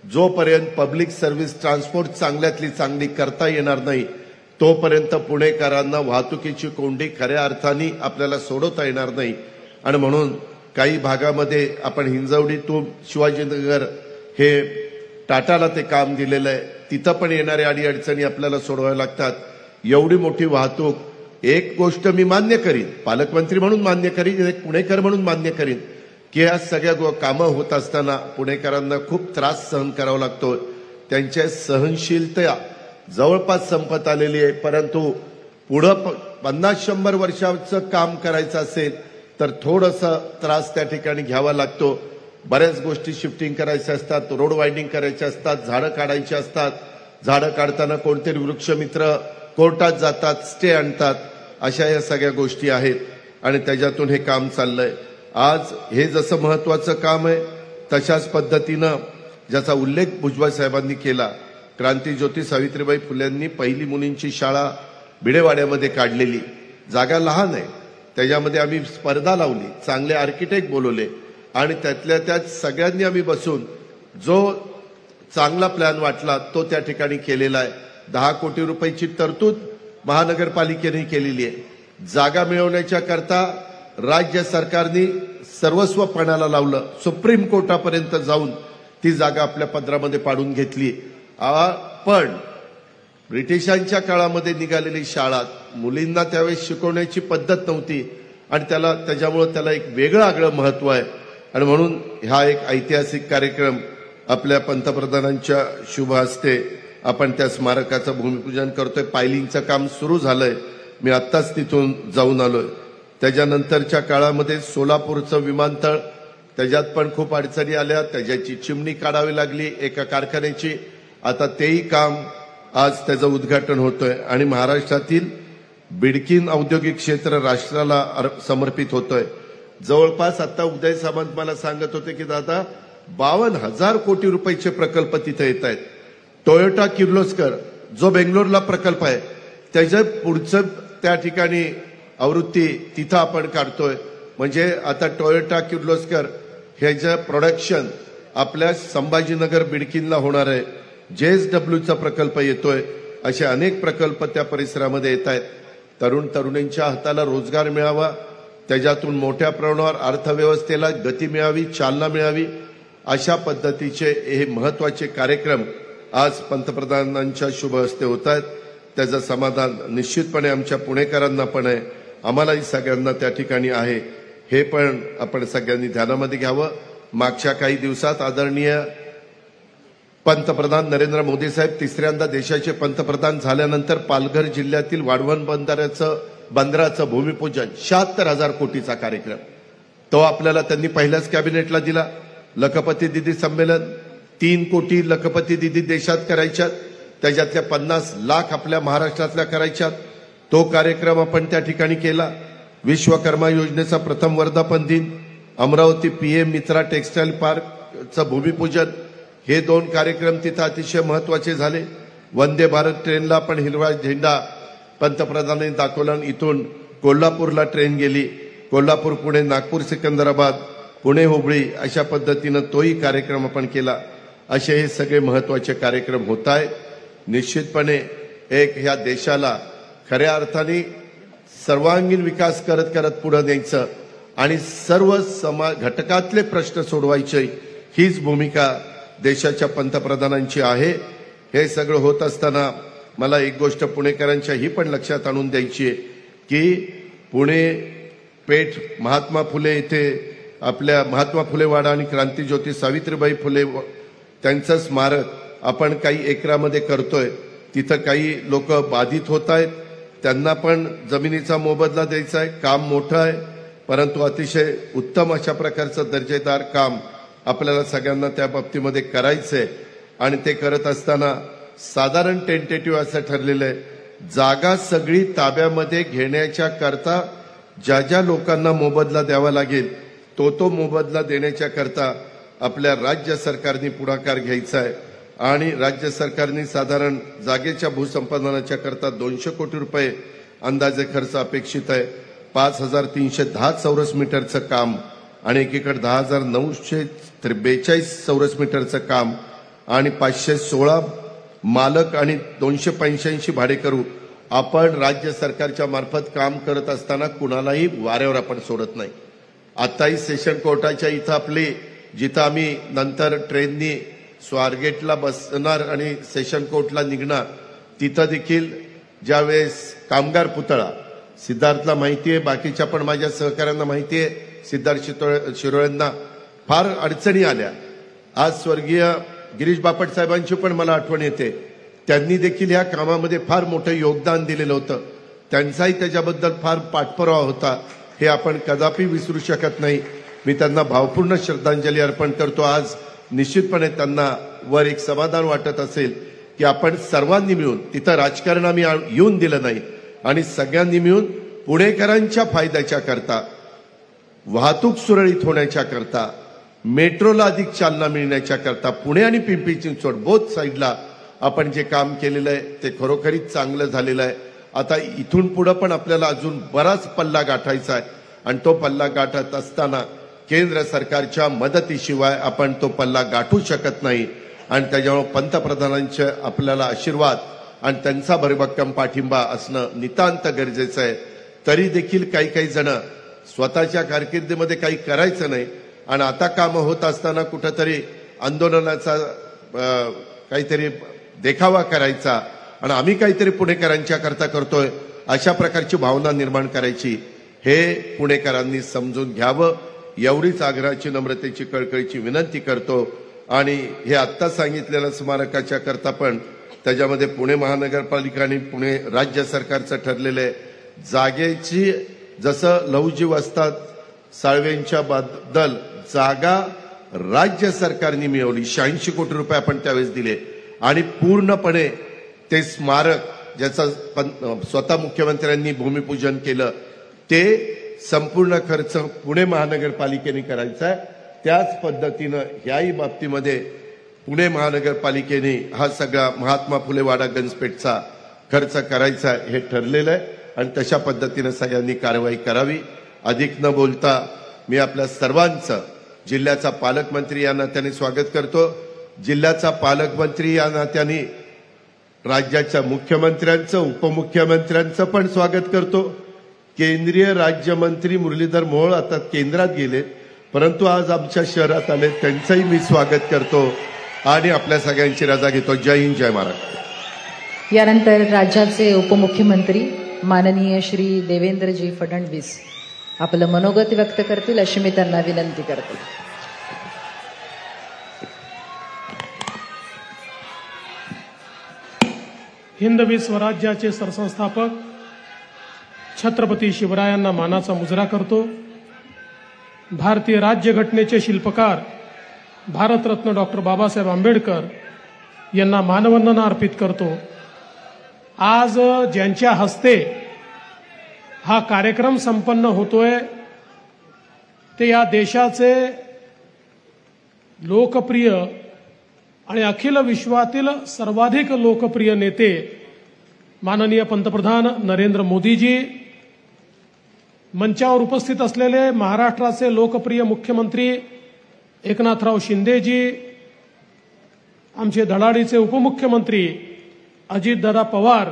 जोपर्यंत पब्लिक सर्व्हिस ट्रान्सपोर्ट चांगल्यातली चांगली करता येणार नाही तोपर्यंत पुणेकरांना वाहतुकीची कोंडी खऱ्या अर्थाने आपल्याला सोडवता येणार नाही. आणि म्हणून काही भागामध्ये आपण हिंजवडीतून शिवाजीनगर हे टाटाला ते काम दिलेलं आहे, तिथं पण येणाऱ्या अडीअडचणी आपल्याला सोडवाव्या लागतात. एवढी मोठी वाहतूक, एक गोष्ट मी मान्य करीन, पालकमंत्री म्हणून मान्य करीन, एक पुणेकर म्हणून मान्य करीन की या सगळ्या कामं होत असताना पुणेकरांना खूप त्रास सहन करावा लागतो. त्यांच्या सहनशीलता जवळपास संपत आलेली आहे. परंतु पुढं 50-100 वर्षाचं काम करायचं असेल तर थोडंसं त्रास त्या ठिकाणी घ्यावा लागतो. बऱ्याच गोष्टी शिफ्टिंग करायच्या असतात, रोड वाइंडिंग करायचे असतात, झाडं काढायची असतात. झाडं काढताना कोणतरी वृक्षमित्र कोर्टात जातात, स्टे आणतात. अशा या सगळ्या गोष्टी आहेत आणि त्याच्यातून हे काम चाललंय. आज हे जसं महत्वाचं काम आहे तशाच पद्धतीनं ज्याचा उल्लेख भुजबळ साहेबांनी केला, क्रांतीज्योती सावित्रीबाई फुलेंनी पहिली मुलींची शाळा भिडेवाड्यामध्ये काढलेली. जागा लहान आहे, त्याच्यामध्ये आम्ही स्पर्धा लावली, चांगले आर्किटेक्ट बोलवले आणि त्यातल्या त्यात सगळ्यांनी आम्ही बसून जो चांगला प्लॅन वाटला तो त्या ठिकाणी केलेला आहे. 10 कोटी रुपयाची तरतूद महानगरपालिकेने केलेली आहे. जागा मिळवण्याच्या करता राज्य सरकारने सर्वस्व पणाला लावलं. सुप्रीम कोर्टापर्यंत जाऊन ती जागा आपल्या पदरामध्ये पाडून घेतली. पण ब्रिटिशांच्या काळामध्ये निघालेली शाळा, मुलींना त्यावेळेस शिकवण्याची पद्धत नव्हती आणि त्याच्यामुळे त्याला एक वेगळं आगळं महत्व आहे. आणि म्हणून हा एक ऐतिहासिक कार्यक्रम आपल्या पंतप्रधानांच्या शुभ हस्ते आपण त्या स्मारकाचं भूमिपूजन करतोय. पायलिंगचं काम सुरू झालंय, मी आत्ताच तिथून जाऊन आलोय. त्याच्यानंतरच्या काळामध्ये सोलापूरचं विमानतळ, त्याच्यात पण खूप अडचणी आल्या, त्याच्याची चिमणी काढावी लागली एका कारखान्याची. आता तेही काम आज त्याचं उद्घाटन होतोय आणि महाराष्ट्रातील बिडकीन औद्योगिक क्षेत्र राष्ट्राला समर्पित होतोय. जवळपास आता उदय सामंत मला सांगत होते की दादा 52,000 कोटी रुपयाचे प्रकल्प तिथे येत आहेत. टोयोटा किर्लोस्कर जो बेंगलोरला प्रकल्प आहे त्याच्या पुढचं त्या ठिकाणी आवृत्ती तिथं आपण काढतोय. म्हणजे आता टोयोटा किर्लोस्कर ह्याचं प्रोडक्शन आपल्या संभाजीनगर बिडकीनला होणार आहे. JSWचा प्रकल्प येतोय. असे अनेक प्रकल्प त्या परिसरामध्ये येत आहेत. तरुणींच्या हाताला रोजगार मिळावा, त्याच्यातून मोठ्या प्रमाणावर अर्थव्यवस्थेला गती मिळावी, चालना मिळावी, अशा पद्धतीचे हे महत्वाचे कार्यक्रम आज पंतप्रधानांच्या शुभ हस्ते होत आहेत. त्याचं समाधान निश्चितपणे आमच्या पुणेकरांना पण आहे, आम्हालाही सगळ्यांना त्या ठिकाणी आहे. हे पण आपण सगळ्यांनी ध्यानामध्ये घ्यावं. मागच्या काही दिवसात आदरणीय पंतप्रधान नरेंद्र मोदी साहेब तिसऱ्यांदा देशाचे पंतप्रधान झाल्यानंतर पालघर जिल्ह्यातील वाढवण बंदराचं भूमिपूजन 76,000 कोटीचा कार्यक्रम तो आपल्याला त्यांनी पहिल्याच कॅबिनेटला दिला. लखपती दिदी संमेलन 3 कोटी लखपती दिदी देशात करायच्यात, त्याच्यातल्या 50 लाख आपल्या महाराष्ट्रातल्या करायच्यात. तो कार्यक्रम आपण त्या ठिकाणी केला. विश्वकर्मा योजनेचा प्रथम वर्धापन दिन, अमरावती PM मित्रा टेक्सटाईल पार्कचं भूमिपूजन, हे 2 कार्यक्रम तिथं अतिशय महत्वाचे झाले. वंदे भारत ट्रेनला पण हिरवा झेंडा पंतप्रधानांनी दाखवला. इथून कोल्हापूरला ट्रेन गेली. कोल्हापूर पुणे नागपूर सिकंदराबाद पुणे हुबळी अशा पद्धतीनं तोही कार्यक्रम आपण केला. असे हे सगळे महत्वाचे कार्यक्रम होत आहेत. निश्चितपणे एक ह्या देशाला खऱ्या अर्थाने सर्वांगीण विकास करत करत पुढे न्यायचं आणि सर्व घटकातले प्रश्न सोडवायचे, हीच भूमिका देशाच्या पंतप्रधानांची आहे. हे सगळं होत असताना मला एक गोष्ट पुणेकरांच्या ही पण लक्षात आणून द्यायची आहे की पुणे पेठ महात्मा फुले इथे आपल्या महात्मा फुले वाडा आणि क्रांतीज्योती सावित्रीबाई फुले त्यांचं स्मारक आपण काही एकरामध्ये करतोय. तिथं काही लोक बाधित होत आहेत, त्यांना पण जमिनीचा मोबदला द्यायचा आहे. काम मोठं आहे, परंतु अतिशय उत्तम अशा प्रकारचं दर्जेदार काम आपल्याला सगळ्यांना त्या बाबतीमध्ये करायचंय. आणि ते करत असताना साधारण टेंटेटिव्ह असं ठरलेलं आहे, जागा सगळी ताब्यामध्ये घेण्याच्या करता ज्या ज्या लोकांना मोबदला द्यावा लागेल तो मोबदला देण्याच्या करता आपल्या राज्य सरकारने पुढाकार घ्यायचा आहे. आणि राज्य सरकारने साधारण जागेच्या भूसंपादनाच्या करता 200 कोटी रुपये अंदाजे खर्च अपेक्षित आहे. 5,310 चौरस मीटरचं काम आणि एकीकडे 10,942 चौरस मीटरचं काम आणि 516 मालक आणि 285 भाडेकरू आपण राज्य सरकारच्या मार्फत काम करत असताना कुणालाही वाऱ्यावर आपण सोडत नाही. आताही सेशन कोर्टाच्या इथं आपली जिथं आम्ही नंतर ट्रेननी स्वारगेटला बसणार आणि सेशन कोर्टला निघणार तिथं देखील ज्यावेळेस कामगार पुतळा सिद्धार्थला माहिती आहे, बाकीच्या पण माझ्या सहकाऱ्यांना माहिती आहे, सिद्धार्थ शिरोळेंना फार अडचणी आल्या. आज स्वर्गीय गिरीश बापट साहेबांची पण मला आठवण येते. त्यांनी देखील या कामामध्ये फार मोठं योगदान दिलेलं होतं. त्यांचाही त्याच्याबद्दल फार पाठपुरावा होता. हे आपण कदापि विसरू शकत नाही. मी त्यांना भावपूर्ण श्रद्धांजली अर्पण करतो. आज निश्चितपणे त्यांना वर एक समाधान वाटत असेल की आपण सर्वांनी मिळून, तिथं राजकारण आम्ही येऊन दिलं नाही, आणि सगळ्यांनी मिळून पुणेकरांच्या फायद्याच्या करता, वाहतूक सुरळीत होण्याच्या करता, मेट्रोला अधिक चालना मिळण्याच्या करता, पुणे आणि पिंपरी चिंचवड बोथ साईडला आपण जे काम केलेलं आहे ते खरोखरीच चांगलं झालेलं आहे. आता इथून पुढे पण आपल्याला अजून बराच पल्ला गाठायचा आहे आणि तो पल्ला गाठत असताना केंद्र सरकारच्या मदतीशिवाय आपण तो पल्ला गाठू शकत नाही. आणि त्याच्यामुळे पंतप्रधानांचे आपल्याला आशीर्वाद आणि त्यांचा भरभक्कम पाठिंबा असणं नितांत गरजेचं आहे. तरी देखील काही जण स्वतःच्या कारकिर्दीमध्ये काही करायचं नाही आणि आता कामं होत असताना कुठंतरी आंदोलनाचा काहीतरी देखावा करायचा आणि आम्ही काहीतरी पुणेकरांच्या करता करतोय अशा प्रकारची भावना निर्माण करायची, हे पुणेकरांनी समजून घ्यावं एवढीच आग्रहाची, नम्रतेची, कळकळीची विनंती करतो. आणि हे आत्ता सांगितलेल्या स्मारकाच्या करता पण त्याच्यामध्ये पुणे महानगरपालिका आणि पुणे राज्य सरकारचं ठरलेलं आहे. जागेची जसं लहुजीव असतात साळवेंच्या बद्दल जागा राज्य सरकारने मिळवली, 86 कोटी रुपये आपण त्यावेळेस दिले आणि पूर्णपणे ते स्मारक ज्याचा स्वतः मुख्यमंत्र्यांनी भूमिपूजन केलं ते संपूर्ण खर्च पुणे महानगरपालिकेने करायचा आहे. त्याच पद्धतीनं ह्याही बाबतीमध्ये पुणे महानगरपालिकेने हा सगळा महात्मा फुले वाडा गंजपेठचा खर्च करायचा हे ठरलेलं आहे आणि तशा पद्धतीनं सगळ्यांनी कारवाई करावी. अधिक न बोलता मी आपल्या सर्वांचं जिल्ह्याचा पालकमंत्री या नात्याने स्वागत करतो. जिल्ह्याचा पालकमंत्री या नात्याने राज्याच्या मुख्यमंत्र्यांचं, उपमुख्यमंत्र्यांचं पण स्वागत करतो. केंद्रीय राज्यमंत्री मुरलीधर मोहोळ आता केंद्रात गेले, परंतु आज आमच्या शहरात आले, त्यांचंही मी स्वागत करतो आणि आपल्या सगळ्यांची रजा घेतो. जय हिंद, जय महाराष्ट्र. यानंतर राज्याचे उपमुख्यमंत्री माननीय श्री देवेंद्रजी फडणवीस आपलं मनोगत व्यक्त करतील अशी मी त्यांना विनंती करते. हिंदवी स्वराज्याचे सरसंस्थापक छत्रपती शिवरायांना मानाचा मुजरा करतो. भारतीय राज्यघटनेचे शिल्पकार भारतरत्न डॉक्टर बाबासाहेब आंबेडकर यांना मानवंदना अर्पित करतो. आज ज्यांच्या हस्ते हा कार्यक्रम संपन्न होतोय ते या देशाचे लोकप्रिय आणि अखिल विश्वातील सर्वाधिक लोकप्रिय नेते माननीय पंतप्रधान नरेंद्र मोदीजी, मंचावर उपस्थित असलेले महाराष्ट्राचे लोकप्रिय मुख्यमंत्री एकनाथराव शिंदेजी, आमचे धडाडीचे उपमुख्यमंत्री अजितदादा पवार,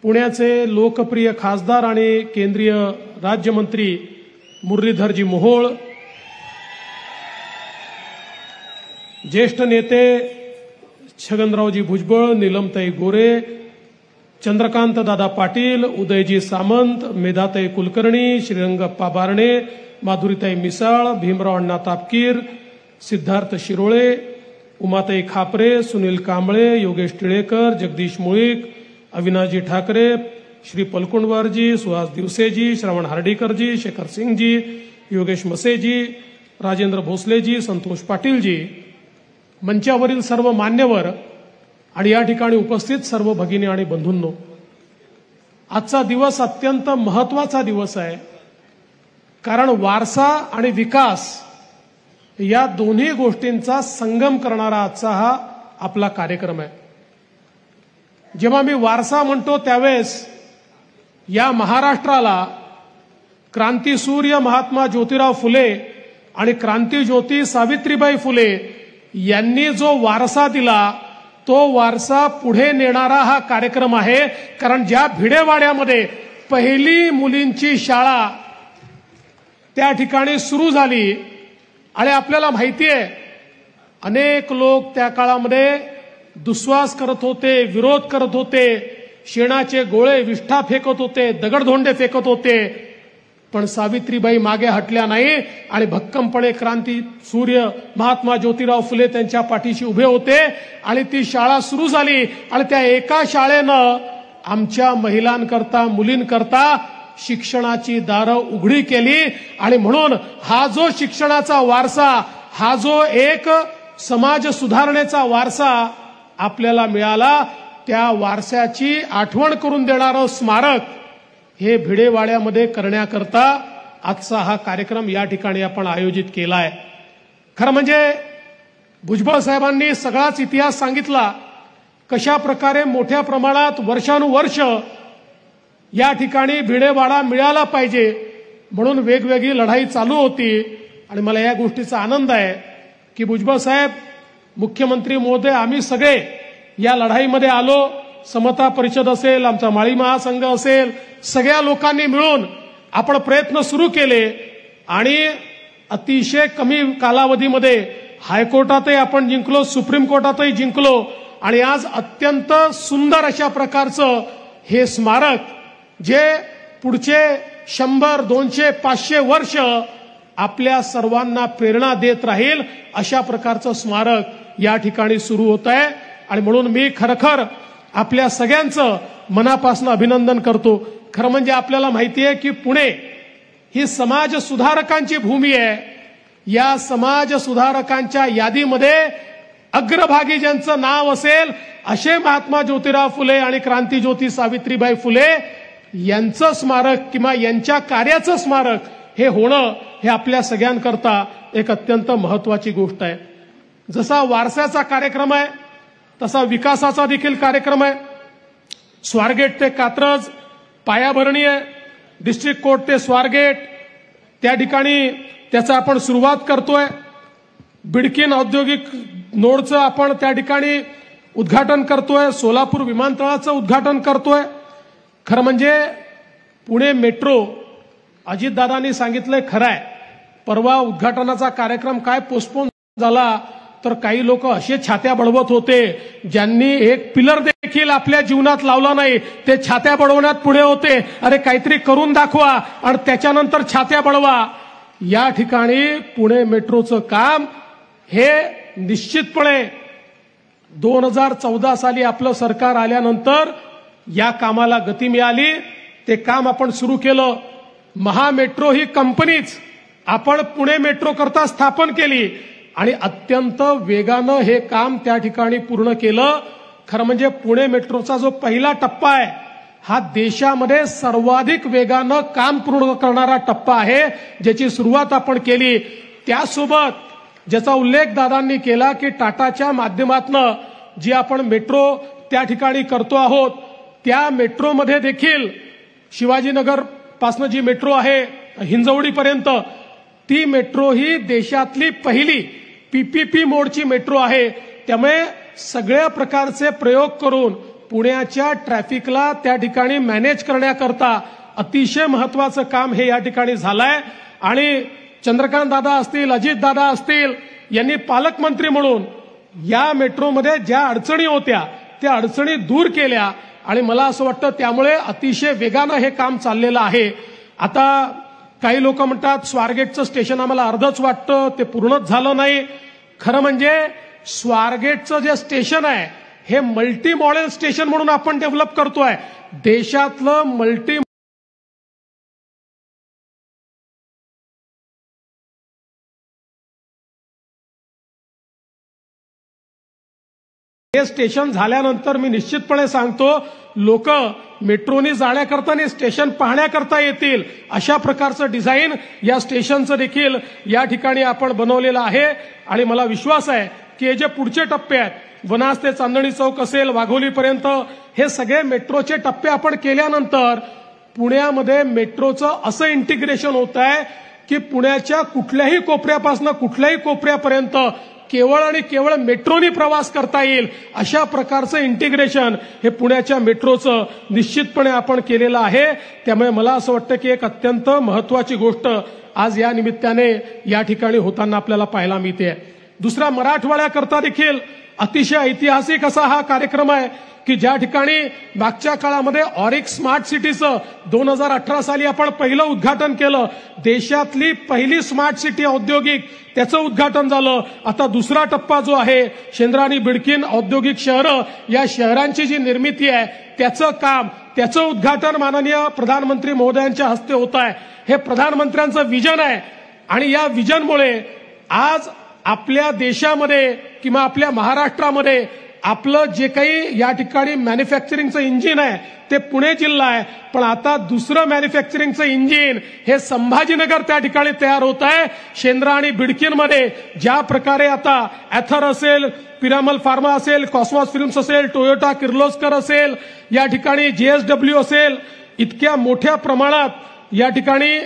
पुण्याचे लोकप्रिय खासदार आणि केंद्रीय राज्यमंत्री मुरलीधरजी मोहोळ, ज्येष्ठ नेते छगनरावजी भुजबळ, नीलमताई गोरे, चंद्रकांत दादा पाटील, उदयजी सामंत, मेधाताई कुलकर्णी, श्रीरंगप्पा बारणे, माधुरीताई मिसाळ, भीमराव अण्णा तापकीर, सिद्धार्थ शिरोळे, उमाताई खापरे, सुनील कांबळे, योगेश टिळेकर, जगदीश मुळीक, अविनाशजी ठाकरे, श्री पलकुंडवारजी, सुहास दिवसेजी, श्रवण हार्डीकरजी, शेखर सिंगजी, योगेश मसेजी, राजेंद्र भोसलेजी, संतोष पाटीलजी, मंचावरील सर्व मान्यवर आणि या ठिकाणी उपस्थित सर्व भगिनी आणि बंधूंनो, आजचा दिवस अत्यंत महत्वाचा दिवस आहे. कारण वारसा आणि विकास या दोन्ही गोष्टींचा संगम करणारा आजचा हा आपला कार्यक्रम आहे. जेव्हा मी वारसा म्हणतो त्यावेळेस या महाराष्ट्राला क्रांतीसूर्य महात्मा ज्योतिराव फुले आणि क्रांतीज्योती सावित्रीबाई फुले यांनी जो वारसा दिला तो वारसा पुढे नेणारा हा कार्यक्रम आहे. कारण ज्या भिडेवाड्यामध्ये पहिली मुलींची शाळा त्या ठिकाणी सुरू झाली आणि आपल्याला माहिती आहे अनेक लोक त्या काळामध्ये दुस्वास करत होते, विरोध करत होते, शेणाचे गोळे विष्ठा फेकत होते, दगडधोंडे फेकत होते, पण सावित्रीबाई मागे हटल्या नाही आणि भक्कमपणे क्रांती सूर्य महात्मा ज्योतिराव फुले त्यांच्या पाठीशी उभे होते आणि ती शाळा सुरू झाली. आणि त्या एका शाळेनं आमच्या महिलांकरता, मुलींकरता शिक्षणाची दारं उघडी केली. आणि म्हणून हा जो शिक्षणाचा वारसा, हा जो एक समाज सुधारणेचा वारसा आपल्याला मिळाला, त्या वारशाची आठवण करून देणारं स्मारक हे भिडेवाड्यामध्ये करण्याकरता आजचा हा कार्यक्रम या ठिकाणी आपण आयोजित केला आहे. खरं म्हणजे भुजबळ साहेबांनी सगळाच इतिहास सांगितला, कशा प्रकारे मोठ्या प्रमाणात वर्षानुवर्ष या ठिकाणी भिडेवाडा मिळाला पाहिजे म्हणून वेगवेगळी लढाई चालू होती. आणि मला या गोष्टीचा आनंद आहे की भुजबळ साहेब, मुख्यमंत्री महोदय, आम्ही सगळे या लढाईमध्ये आलो. समता परिषद असेल, आमचा माळी महासंघ असेल, सगळ्या लोकांनी मिळून आपण प्रयत्न सुरू केले आणि अतिशय कमी कालावधीमध्ये हायकोर्टातही आपण जिंकलो, सुप्रीम कोर्टातही जिंकलो आणि आज अत्यंत सुंदर अशा प्रकारचं हे स्मारक जे पुढचे 100, 200, 500 वर्ष आपल्या सर्वांना प्रेरणा देत राहील अशा प्रकारचं स्मारक या ठिकाणी सुरू होत आहे. आणि म्हणून मी खरखर आपल्या सगळ्यांचं मनापासून अभिनंदन करतो. खरं म्हणजे आपल्याला माहिती आहे की पुणे ही समाज सुधारकांची भूमी आहे. या समाज सुधारकांच्या यादीमध्ये अग्रभागी ज्यांचं नाव असेल असे महात्मा ज्योतिराव फुले आणि क्रांतीज्योती सावित्रीबाई फुले यांचं स्मारक किंवा यांच्या कार्याचं स्मारक हे होणं हे आपल्या सगळ्यांकरता एक अत्यंत महत्वाची गोष्ट आहे. जसा वारसाचा कार्यक्रम आहे तसा विकासाचा देखील कार्यक्रम आहे. स्वारगेट ते कात्रज पायाभरणी आहे, डिस्ट्रिक्ट कोर्ट ते स्वारगेट त्या ठिकाणी त्याचा आपण सुरुवात करतोय. बिडकीन औद्योगिक नोडचं आपण त्या ठिकाणी उद्घाटन करतोय, सोलापूर विमानतळाचं उद्घाटन करतोय. खरं म्हणजे पुणे मेट्रो अजितदादांनी सांगितलंय खरं आहे. परवा उद्घाटनाचा कार्यक्रम काय पोस्टपोन झाला तर काही लोक असे छात्या बडवत होते ज्यांनी एक पिलर देखील आपल्या जीवनात लावला नाही, ते छात्या बडवण्यात पुढे होते. अरे काहीतरी करून दाखवा आणि त्याच्यानंतर छात्या बडवा. या ठिकाणी पुणे मेट्रोचं काम हे निश्चितपणे 2014 साली आपलं सरकार आल्यानंतर या कामाला गती मिळाली. ते काम आपण सुरू केलं. महामेट्रो ही कंपनीच आपण पुणे मेट्रो करता स्थापन केली आणि अत्यंत वेगानं हे काम त्या ठिकाणी पूर्ण केलं. खरं म्हणजे पुणे मेट्रोचा जो पहिला टप्पा आहे हा देशामध्ये सर्वाधिक वेगानं काम पूर्ण करणारा टप्पा आहे, ज्याची सुरुवात आपण केली. त्यासोबत ज्याचा उल्लेख दादांनी केला की टाटाच्या माध्यमातनं जी आपण मेट्रो त्या ठिकाणी करतो आहोत, त्या मेट्रोमध्ये देखील शिवाजीनगर पासून जी मेट्रो आहे हिंजवडीपर्यंत, ती मेट्रो ही देशातली पहिली पीपीपी मोडची मेट्रो आहे. त्यामुळे सगळ्या प्रकारचे प्रयोग करून पुण्याच्या ट्रॅफिकला त्या ठिकाणी मॅनेज करण्याकरता अतिशय महत्वाचं काम हे या ठिकाणी झालंय. आणि चंद्रकांत दादा असतील, अजित दादा असतील यांनी पालकमंत्री म्हणून या मेट्रोमध्ये ज्या अडचणी होत्या त्या अडचणी दूर केल्या आणि मला असं वाटतं त्यामुळे अतिशय वेगानं हे काम चाललेलं आहे. आता काही लोक म्हणतात स्वारगेटचं स्टेशन आम्हाला अर्धच वाटतं, ते पूर्णच झालं नाही. खरं म्हणजे स्वारगेटचं जे स्टेशन आहे हे मल्टी मॉडेल स्टेशन म्हणून आपण डेव्हलप करतोय. देशातलं मल्टी हे स्टेशन झाल्यानंतर मी निश्चितपणे सांगतो लोक मेट्रोनी जाण्याकरता आणि स्टेशन पाहण्याकरता येतील अशा प्रकारचं डिझाईन या स्टेशनचं देखील या ठिकाणी आपण बनवलेलं आहे. आणि मला विश्वास आहे की हे जे पुढचे टप्पे आहेत, वनाज ते चांदणी चौक असेल, वाघोलीपर्यंत, हे सगळे मेट्रोचे टप्पे आपण केल्यानंतर पुण्यामध्ये मेट्रोचं असं इंटिग्रेशन होत आहे की पुण्याच्या कुठल्याही कोपऱ्यापासून कुठल्याही कोपऱ्यापर्यंत केवळ आणि केवळ मेट्रोनी प्रवास करता येईल अशा प्रकारचं इंटिग्रेशन हे पुण्याच्या मेट्रोचं निश्चितपणे आपण केलेलं आहे. त्यामुळे मला असं वाटतं की एक अत्यंत महत्वाची गोष्ट आज या निमित्ताने या ठिकाणी होताना आपल्याला पाहायला मिळते. दुसरा, मराठवाड्याकरता देखील अतिशय ऐतिहासिक असा हा कार्यक्रम आहे की ज्या ठिकाणी मागच्या काळामध्ये ऑरिक स्मार्ट सिटीचं 2018 साली आपण पहिलं उद्घाटन केलं. देशातली पहिली स्मार्ट सिटी औद्योगिक त्याचं उद्घाटन झालं. आता दुसरा टप्पा जो आहे शेंद्राणी बिडकीन औद्योगिक शहरं, या शहरांची जी निर्मिती आहे त्याचं काम, त्याचं उद्घाटन माननीय प्रधानमंत्री महोदयांच्या हस्ते होत आहे. हे प्रधानमंत्र्यांचं विजन आहे आणि या विजनमुळे आज आपल्या देशामध्ये किंवा आपल्या महाराष्ट्रामध्ये आपलं जे काही या ठिकाणी मॅन्युफॅक्चरिंगचं इंजिन आहे ते पुणे जिल्हा आहे, पण आता दुसरं मॅन्युफॅक्चरिंगचं इंजिन हे संभाजीनगर त्या ठिकाणी तयार होत आहे. शेंद्रा आणि बिडकीनमध्ये ज्या प्रकारे आता ॲथर असेल, पिरामल फार्मा असेल, कॉस्मॉस फिल्म्स असेल, टोयोटा किर्लोस्कर असेल, या ठिकाणी JSW असेल, इतक्या मोठ्या प्रमाणात या ठिकाणी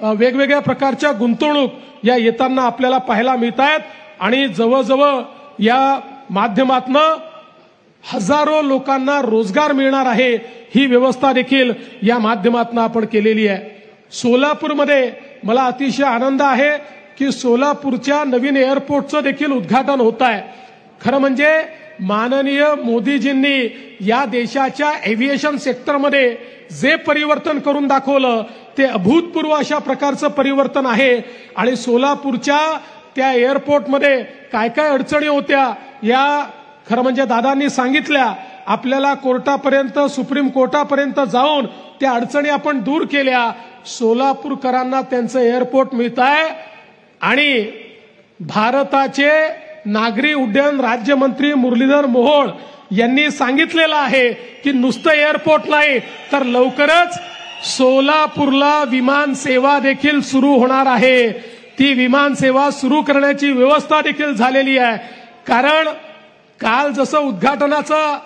वेगवेगळ्या प्रकारच्या गुंतवणूक या येताना आपल्याला पाहायला मिळत आहेत. आणि जवळजवळ या माध्यमातनं हजारो लोकांना रोजगार मिळणार आहे, ही व्यवस्था देखील या माध्यमातनं आपण केलेली आहे. सोलापूरमध्ये मला अतिशय आनंद आहे की सोलापूरच्या नवीन एअरपोर्टचं देखील उद्घाटन होत आहे. खरं म्हणजे माननीय मोदीजींनी या देशाच्या एव्हिएशन सेक्टरमध्ये जे परिवर्तन करून दाखवलं ते अभूतपूर्व अशा प्रकारचं परिवर्तन आहे. आणि सोलापूरच्या त्या एअरपोर्टमध्ये काय काय अडचणी होत्या या खरं म्हणजे दादांनी सांगितल्या. आपल्याला कोर्टापर्यंत, सुप्रीम कोर्टापर्यंत जाऊन त्या अडचणी आपण दूर केल्या. सोलापूरकरांना त्यांचं एअरपोर्ट मिळत आहे. आणि भारताचे नागरी उड्डयन राज्यमंत्री मुरलीधर मोहोळ यांनी सांगितलेलं आहे की नुसतं एअरपोर्ट नाही तर लवकरच सोलापूरला विमान सेवा देखील सुरू होणार आहे. ती विमान सेवा सुरू करण्याची व्यवस्था देखील झालेली आहे. कारण काल जसं उद्घाटनाचं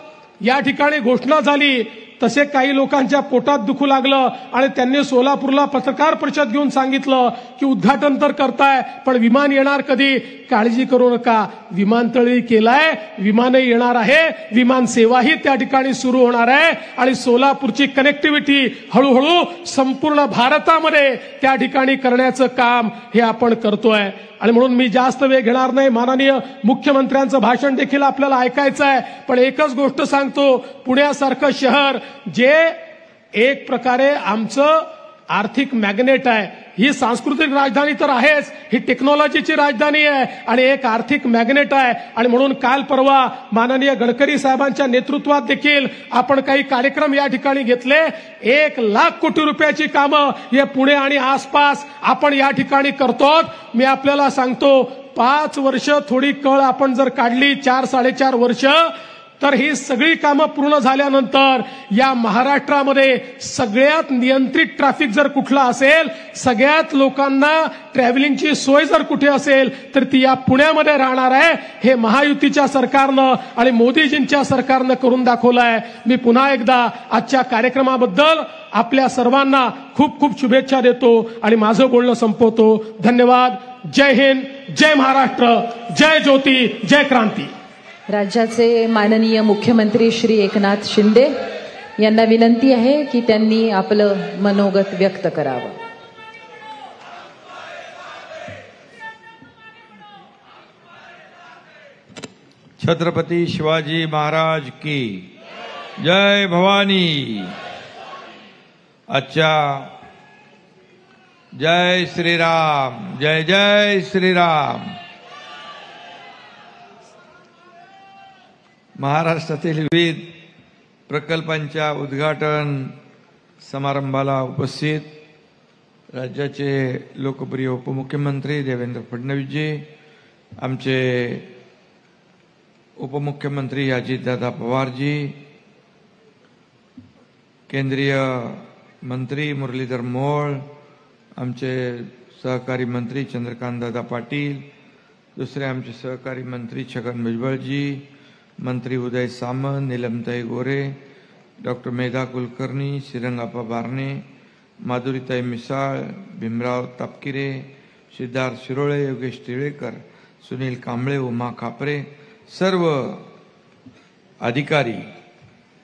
या ठिकाणी घोषणा झाली तसे काही लोकांच्या पोटात दुखू लागलं आणि त्यांनी सोलापूरला पत्रकार परिषद घेऊन सांगितलं की उद्घाटन तर करताय पण विमान येणार कधी? काळजी करू नका, विमानतळही केलाय, विमानही येणार आहे, विमान सेवाही त्या ठिकाणी सुरू होणार आहे. आणि सोलापूरची कनेक्टिव्हिटी हळूहळू संपूर्ण भारतामध्ये त्या ठिकाणी करण्याचं काम हे आपण करतोय. आणि म्हणून मी जास्त वेळ घेणार नाही. माननीय मुख्यमंत्र्यांचं भाषण देखील आपल्याला ऐकायचं आहे, पण एकच गोष्ट सांगतो, पुण्यासारखं शहर जे एक प्रकारे आमचं आर्थिक मॅग्नेट आहे. ही सांस्कृतिक राजधानी तर आहेच, ही टेक्नॉलॉजीची राजधानी आहे आणि एक आर्थिक मॅग्नेट आहे. आणि म्हणून काल परवा माननीय गडकरी साहेबांच्या नेतृत्वात देखील आपण काही कार्यक्रम या ठिकाणी घेतले. 1,00,000 कोटी रुपयाची कामं हे पुणे आणि आसपास आपण या ठिकाणी करतो. मी आपल्याला सांगतो, 5 वर्ष थोडी कळ आपण जर काढली, 4-4.5 वर्ष, तर ही सगळी कामं पूर्ण झाल्यानंतर या महाराष्ट्रामध्ये सगळ्यात नियंत्रित ट्रॅफिक जर कुठला असेल, सगळ्यात लोकांना ट्रॅव्हलिंगची सोय जर कुठे असेल तर ती या पुण्यामध्ये राहणार आहे. हे महायुतीच्या सरकारनं आणि मोदीजींच्या सरकारनं करून दाखवलं आहे. मी पुन्हा एकदा आजच्या कार्यक्रमाबद्दल आपल्या सर्वांना खूप खूप शुभेच्छा देतो आणि माझं बोलणं संपवतो. धन्यवाद. जय हिंद, जय महाराष्ट्र, जय ज्योती, जय क्रांती. राज्याचे माननीय मुख्यमंत्री श्री एकनाथ शिंदे यांना विनंती आहे की त्यांनी आपलं मनोगत व्यक्त करावं. छत्रपती शिवाजी महाराज की जय. भवानी. अच्छा, जय श्रीराम, जय जय श्रीराम. महाराष्ट्रातील विविध प्रकल्पांच्या उद्घाटन समारंभाला उपस्थित राज्याचे लोकप्रिय उपमुख्यमंत्री देवेंद्र फडणवीसजी, आमचे उपमुख्यमंत्री अजितदादा पवारजी, केंद्रीय मंत्री मुरलीधर मोहोळ, आमचे सहकारी मंत्री चंद्रकांतदादा पाटील, दुसरे आमचे सहकारी मंत्री छगन भुजबळजी, मंत्री उदय सामंत, नीलमताई गोरे, डॉक्टर मेधा कुलकर्णी, श्रीरंगाप्पा बारणे, माधुरीताई मिसाळ, भीमराव तापकिरे, सिद्धार्थ शिरोळे, योगेश टिळेकर, सुनील कांबळे, उमा खापरे, सर्व अधिकारी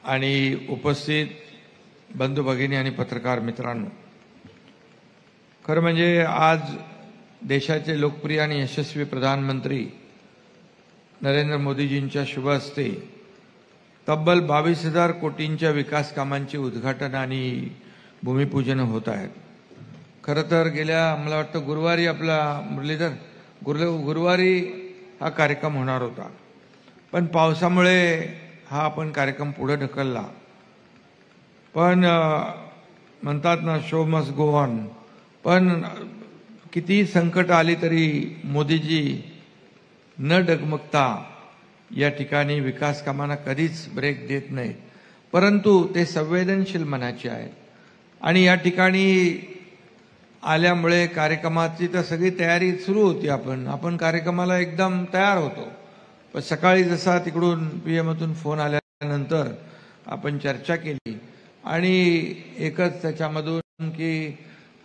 आणि उपस्थित बंधू भगिनी आणि पत्रकार मित्रांनो, खरं म्हणजे आज देशाचे लोकप्रिय आणि यशस्वी प्रधानमंत्री नरेंद्र मोदीजींच्या शुभ हस्ते तब्बल 22,000 कोटींच्या विकास कामांचे उद्घाटन आणि भूमिपूजन होत आहेत. खरं तर गेल्या मला वाटतं गुरुवारी आपला मुरलीधर गुरुवारी हा कार्यक्रम होणार होता, पण पावसामुळे हा आपण कार्यक्रम पुढे ढकलला. पण म्हणतात ना, शो मस्ट गो ऑन. पण कितीही संकट आली तरी मोदीजी न डगमगता या ठिकाणी विकास कामांना कधीच ब्रेक देत नाहीत, परंतु ते संवेदनशील मनाचे आहेत. आणि या ठिकाणी आल्यामुळे कार्यक्रमाची तर सगळी तयारी सुरू होती. आपण कार्यक्रमाला एकदम तयार होतो, पण सकाळी जसा तिकडून पीएमतून फोन आल्यानंतर आपण चर्चा केली आणि एकच त्याच्यामधून की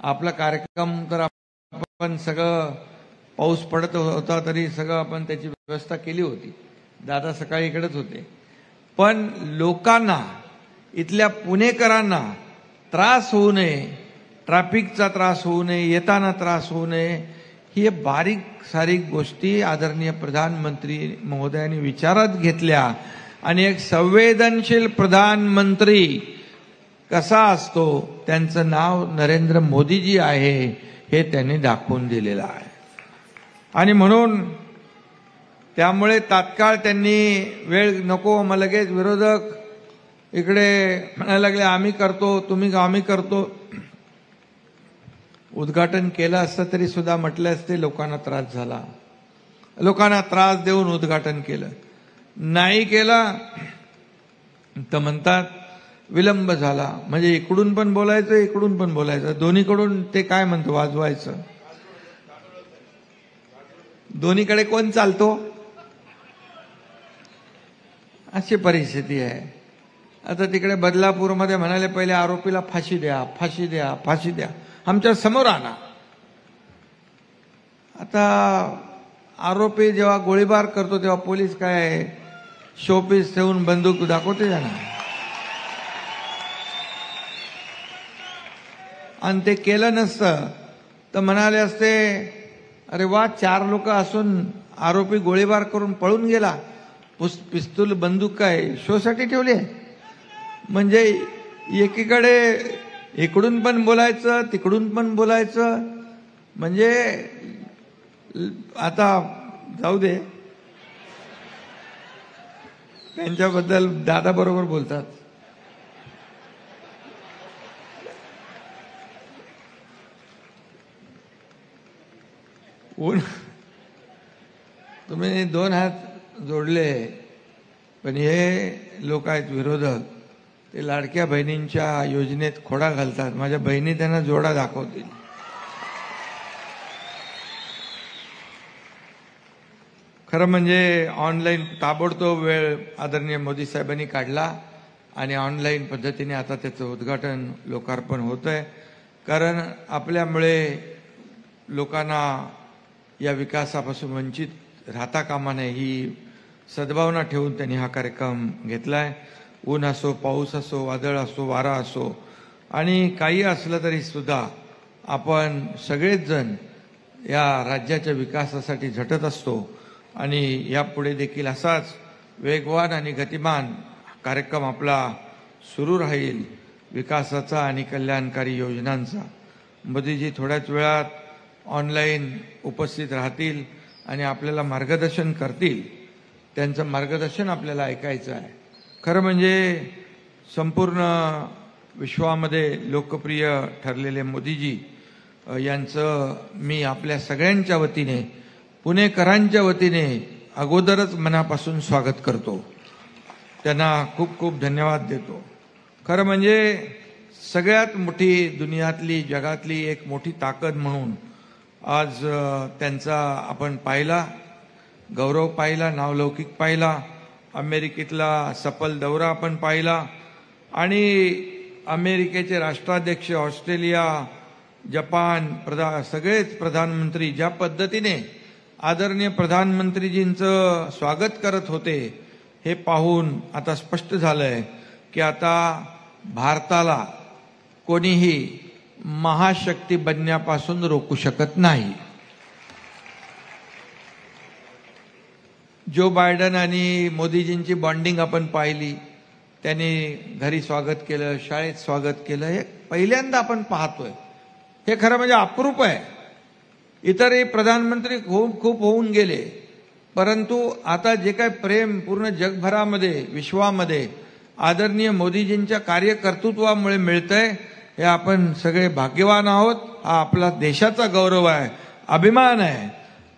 आपला कार्यक्रम तर आपण सगळं पाऊस पडत होता तरी सगळं आपण त्याची व्यवस्था केली होती. दादा सकाळी इकडेच होते, पण लोकांना, इथल्या पुणेकरांना त्रास होऊ नये, ट्रॅफिकचा त्रास होऊ नये, येताना त्रास होऊ नये, ही बारीक सारीक गोष्टी आदरणीय प्रधानमंत्री महोदयांनी विचारात घेतल्या आणि एक संवेदनशील प्रधानमंत्री कसा असतो, त्यांचं नाव नरेंद्र मोदीजी आहे हे त्यांनी दाखवून दिलेलं आहे. आणि म्हणून त्यामुळे तात्काळ त्यांनी वेळ नको, मग लगेच विरोधक इकडे म्हणायला लागले आम्ही करतो, आम्ही करतो. उद्घाटन केलं असतं तरी सुद्धा म्हटलं असते लोकांना त्रास झाला, लोकांना त्रास देऊन उद्घाटन केलं. नाही केलं तर म्हणतात विलंब झाला, म्हणजे इकडून पण बोलायचं इकडून पण बोलायचं, दोन्हीकडून ते काय म्हणतो वाजवायचं. दोन्हीकडे कोण चालतो, अशी परिस्थिती आहे. आता तिकडे बदलापूरमध्ये म्हणाले पहिले आरोपीला फाशी द्या, फाशी द्या, फाशी द्या, आमच्या समोर आणा. आता आरोपी जेव्हा गोळीबार करतो तेव्हा पोलीस काय शोपीस ठेवून बंदूक दाखवते ना, आणि ते केलं नसतं तर म्हणाले असते अरे वा, 4 लोक असून आरोपी गोळीबार करून पळून गेला, पिस्तूल बंदूक काय शोसाठी ठेवली आहे. म्हणजे एकीकडे इकडून पण बोलायचं, तिकडून पण बोलायचं. म्हणजे आता जाऊ दे, त्यांच्याबद्दल दादा बरोबर बोलतात. तुम्ही 2 हात जोडले, पण हे लोक आहेत विरोधक, ते लाडक्या बहिणींच्या योजनेत खोडा घालतात. माझ्या बहिणी त्यांना जोडा दाखवतील. खरं म्हणजे ऑनलाईन ताबडतोब वेळ आदरणीय मोदी साहेबांनी काढला आणि ऑनलाईन पद्धतीने आता त्याचं उद्घाटन लोकार्पण होत आहे. कारण आपल्यामुळे लोकांना या विकासापासून वंचित राहता कामा नये ही सद्भावना ठेवून त्यांनी हा कार्यक्रम घेतलाय. ऊन असो, पाऊस असो, वादळ असो, वारा असो आणि काही असलं तरी सुद्धा आपण सगळेच जण या राज्याच्या विकासासाठी झटत असतो आणि यापुढे देखील असाच वेगवान आणि गतिमान कार्यक्रम आपला सुरू राहील विकासाचा आणि कल्याणकारी योजनांचा. मोदीजी थोड्याच वेळात ऑनलाईन उपस्थित राहतील आणि आपल्याला मार्गदर्शन करतील. त्यांचं मार्गदर्शन आपल्याला ऐकायचं आहे. खरं म्हणजे संपूर्ण विश्वामध्ये लोकप्रिय ठरलेले मोदीजी यांचं मी आपल्या सगळ्यांच्या वतीने, पुणेकरांच्या वतीने अगोदरच मनापासून स्वागत करतो. त्यांना खूप खूप धन्यवाद देतो. खरं म्हणजे सगळ्यात मोठी दुनियातली, जगातली एक मोठी ताकद म्हणून आज त्यांचा आपण पाहिला, गौरव पाहिला, नावलौकिक पाहिला. अमेरिकेतला सफल दौरा आपण पाहिला आणि अमेरिकेचे राष्ट्राध्यक्ष, ऑस्ट्रेलिया, जपान, सगळेच प्रधानमंत्री ज्या पद्धतीने आदरणीय प्रधानमंत्रीजींचं स्वागत करत होते हे पाहून आता स्पष्ट झालंय की आता भारताला कोणीही महाशक्ती बनण्यापासून रोखू शकत नाही. जो बायडन आणि मोदीजींची बॉन्डिंग आपण पाहिली. त्यांनी घरी स्वागत केलं, शाळेत स्वागत केलं, हे पहिल्यांदा आपण पाहतोय. हे खरं म्हणजे अप्रूप आहे. इतरही प्रधानमंत्री खूप होऊन गेले, परंतु आता जे काही प्रेम पूर्ण जगभरामध्ये, विश्वामध्ये आदरणीय मोदीजींच्या कार्यकर्तृत्वामुळे मिळतंय, हे आपण सगळे भाग्यवान आहोत. हा आपला देशाचा गौरव आहे, अभिमान आहे.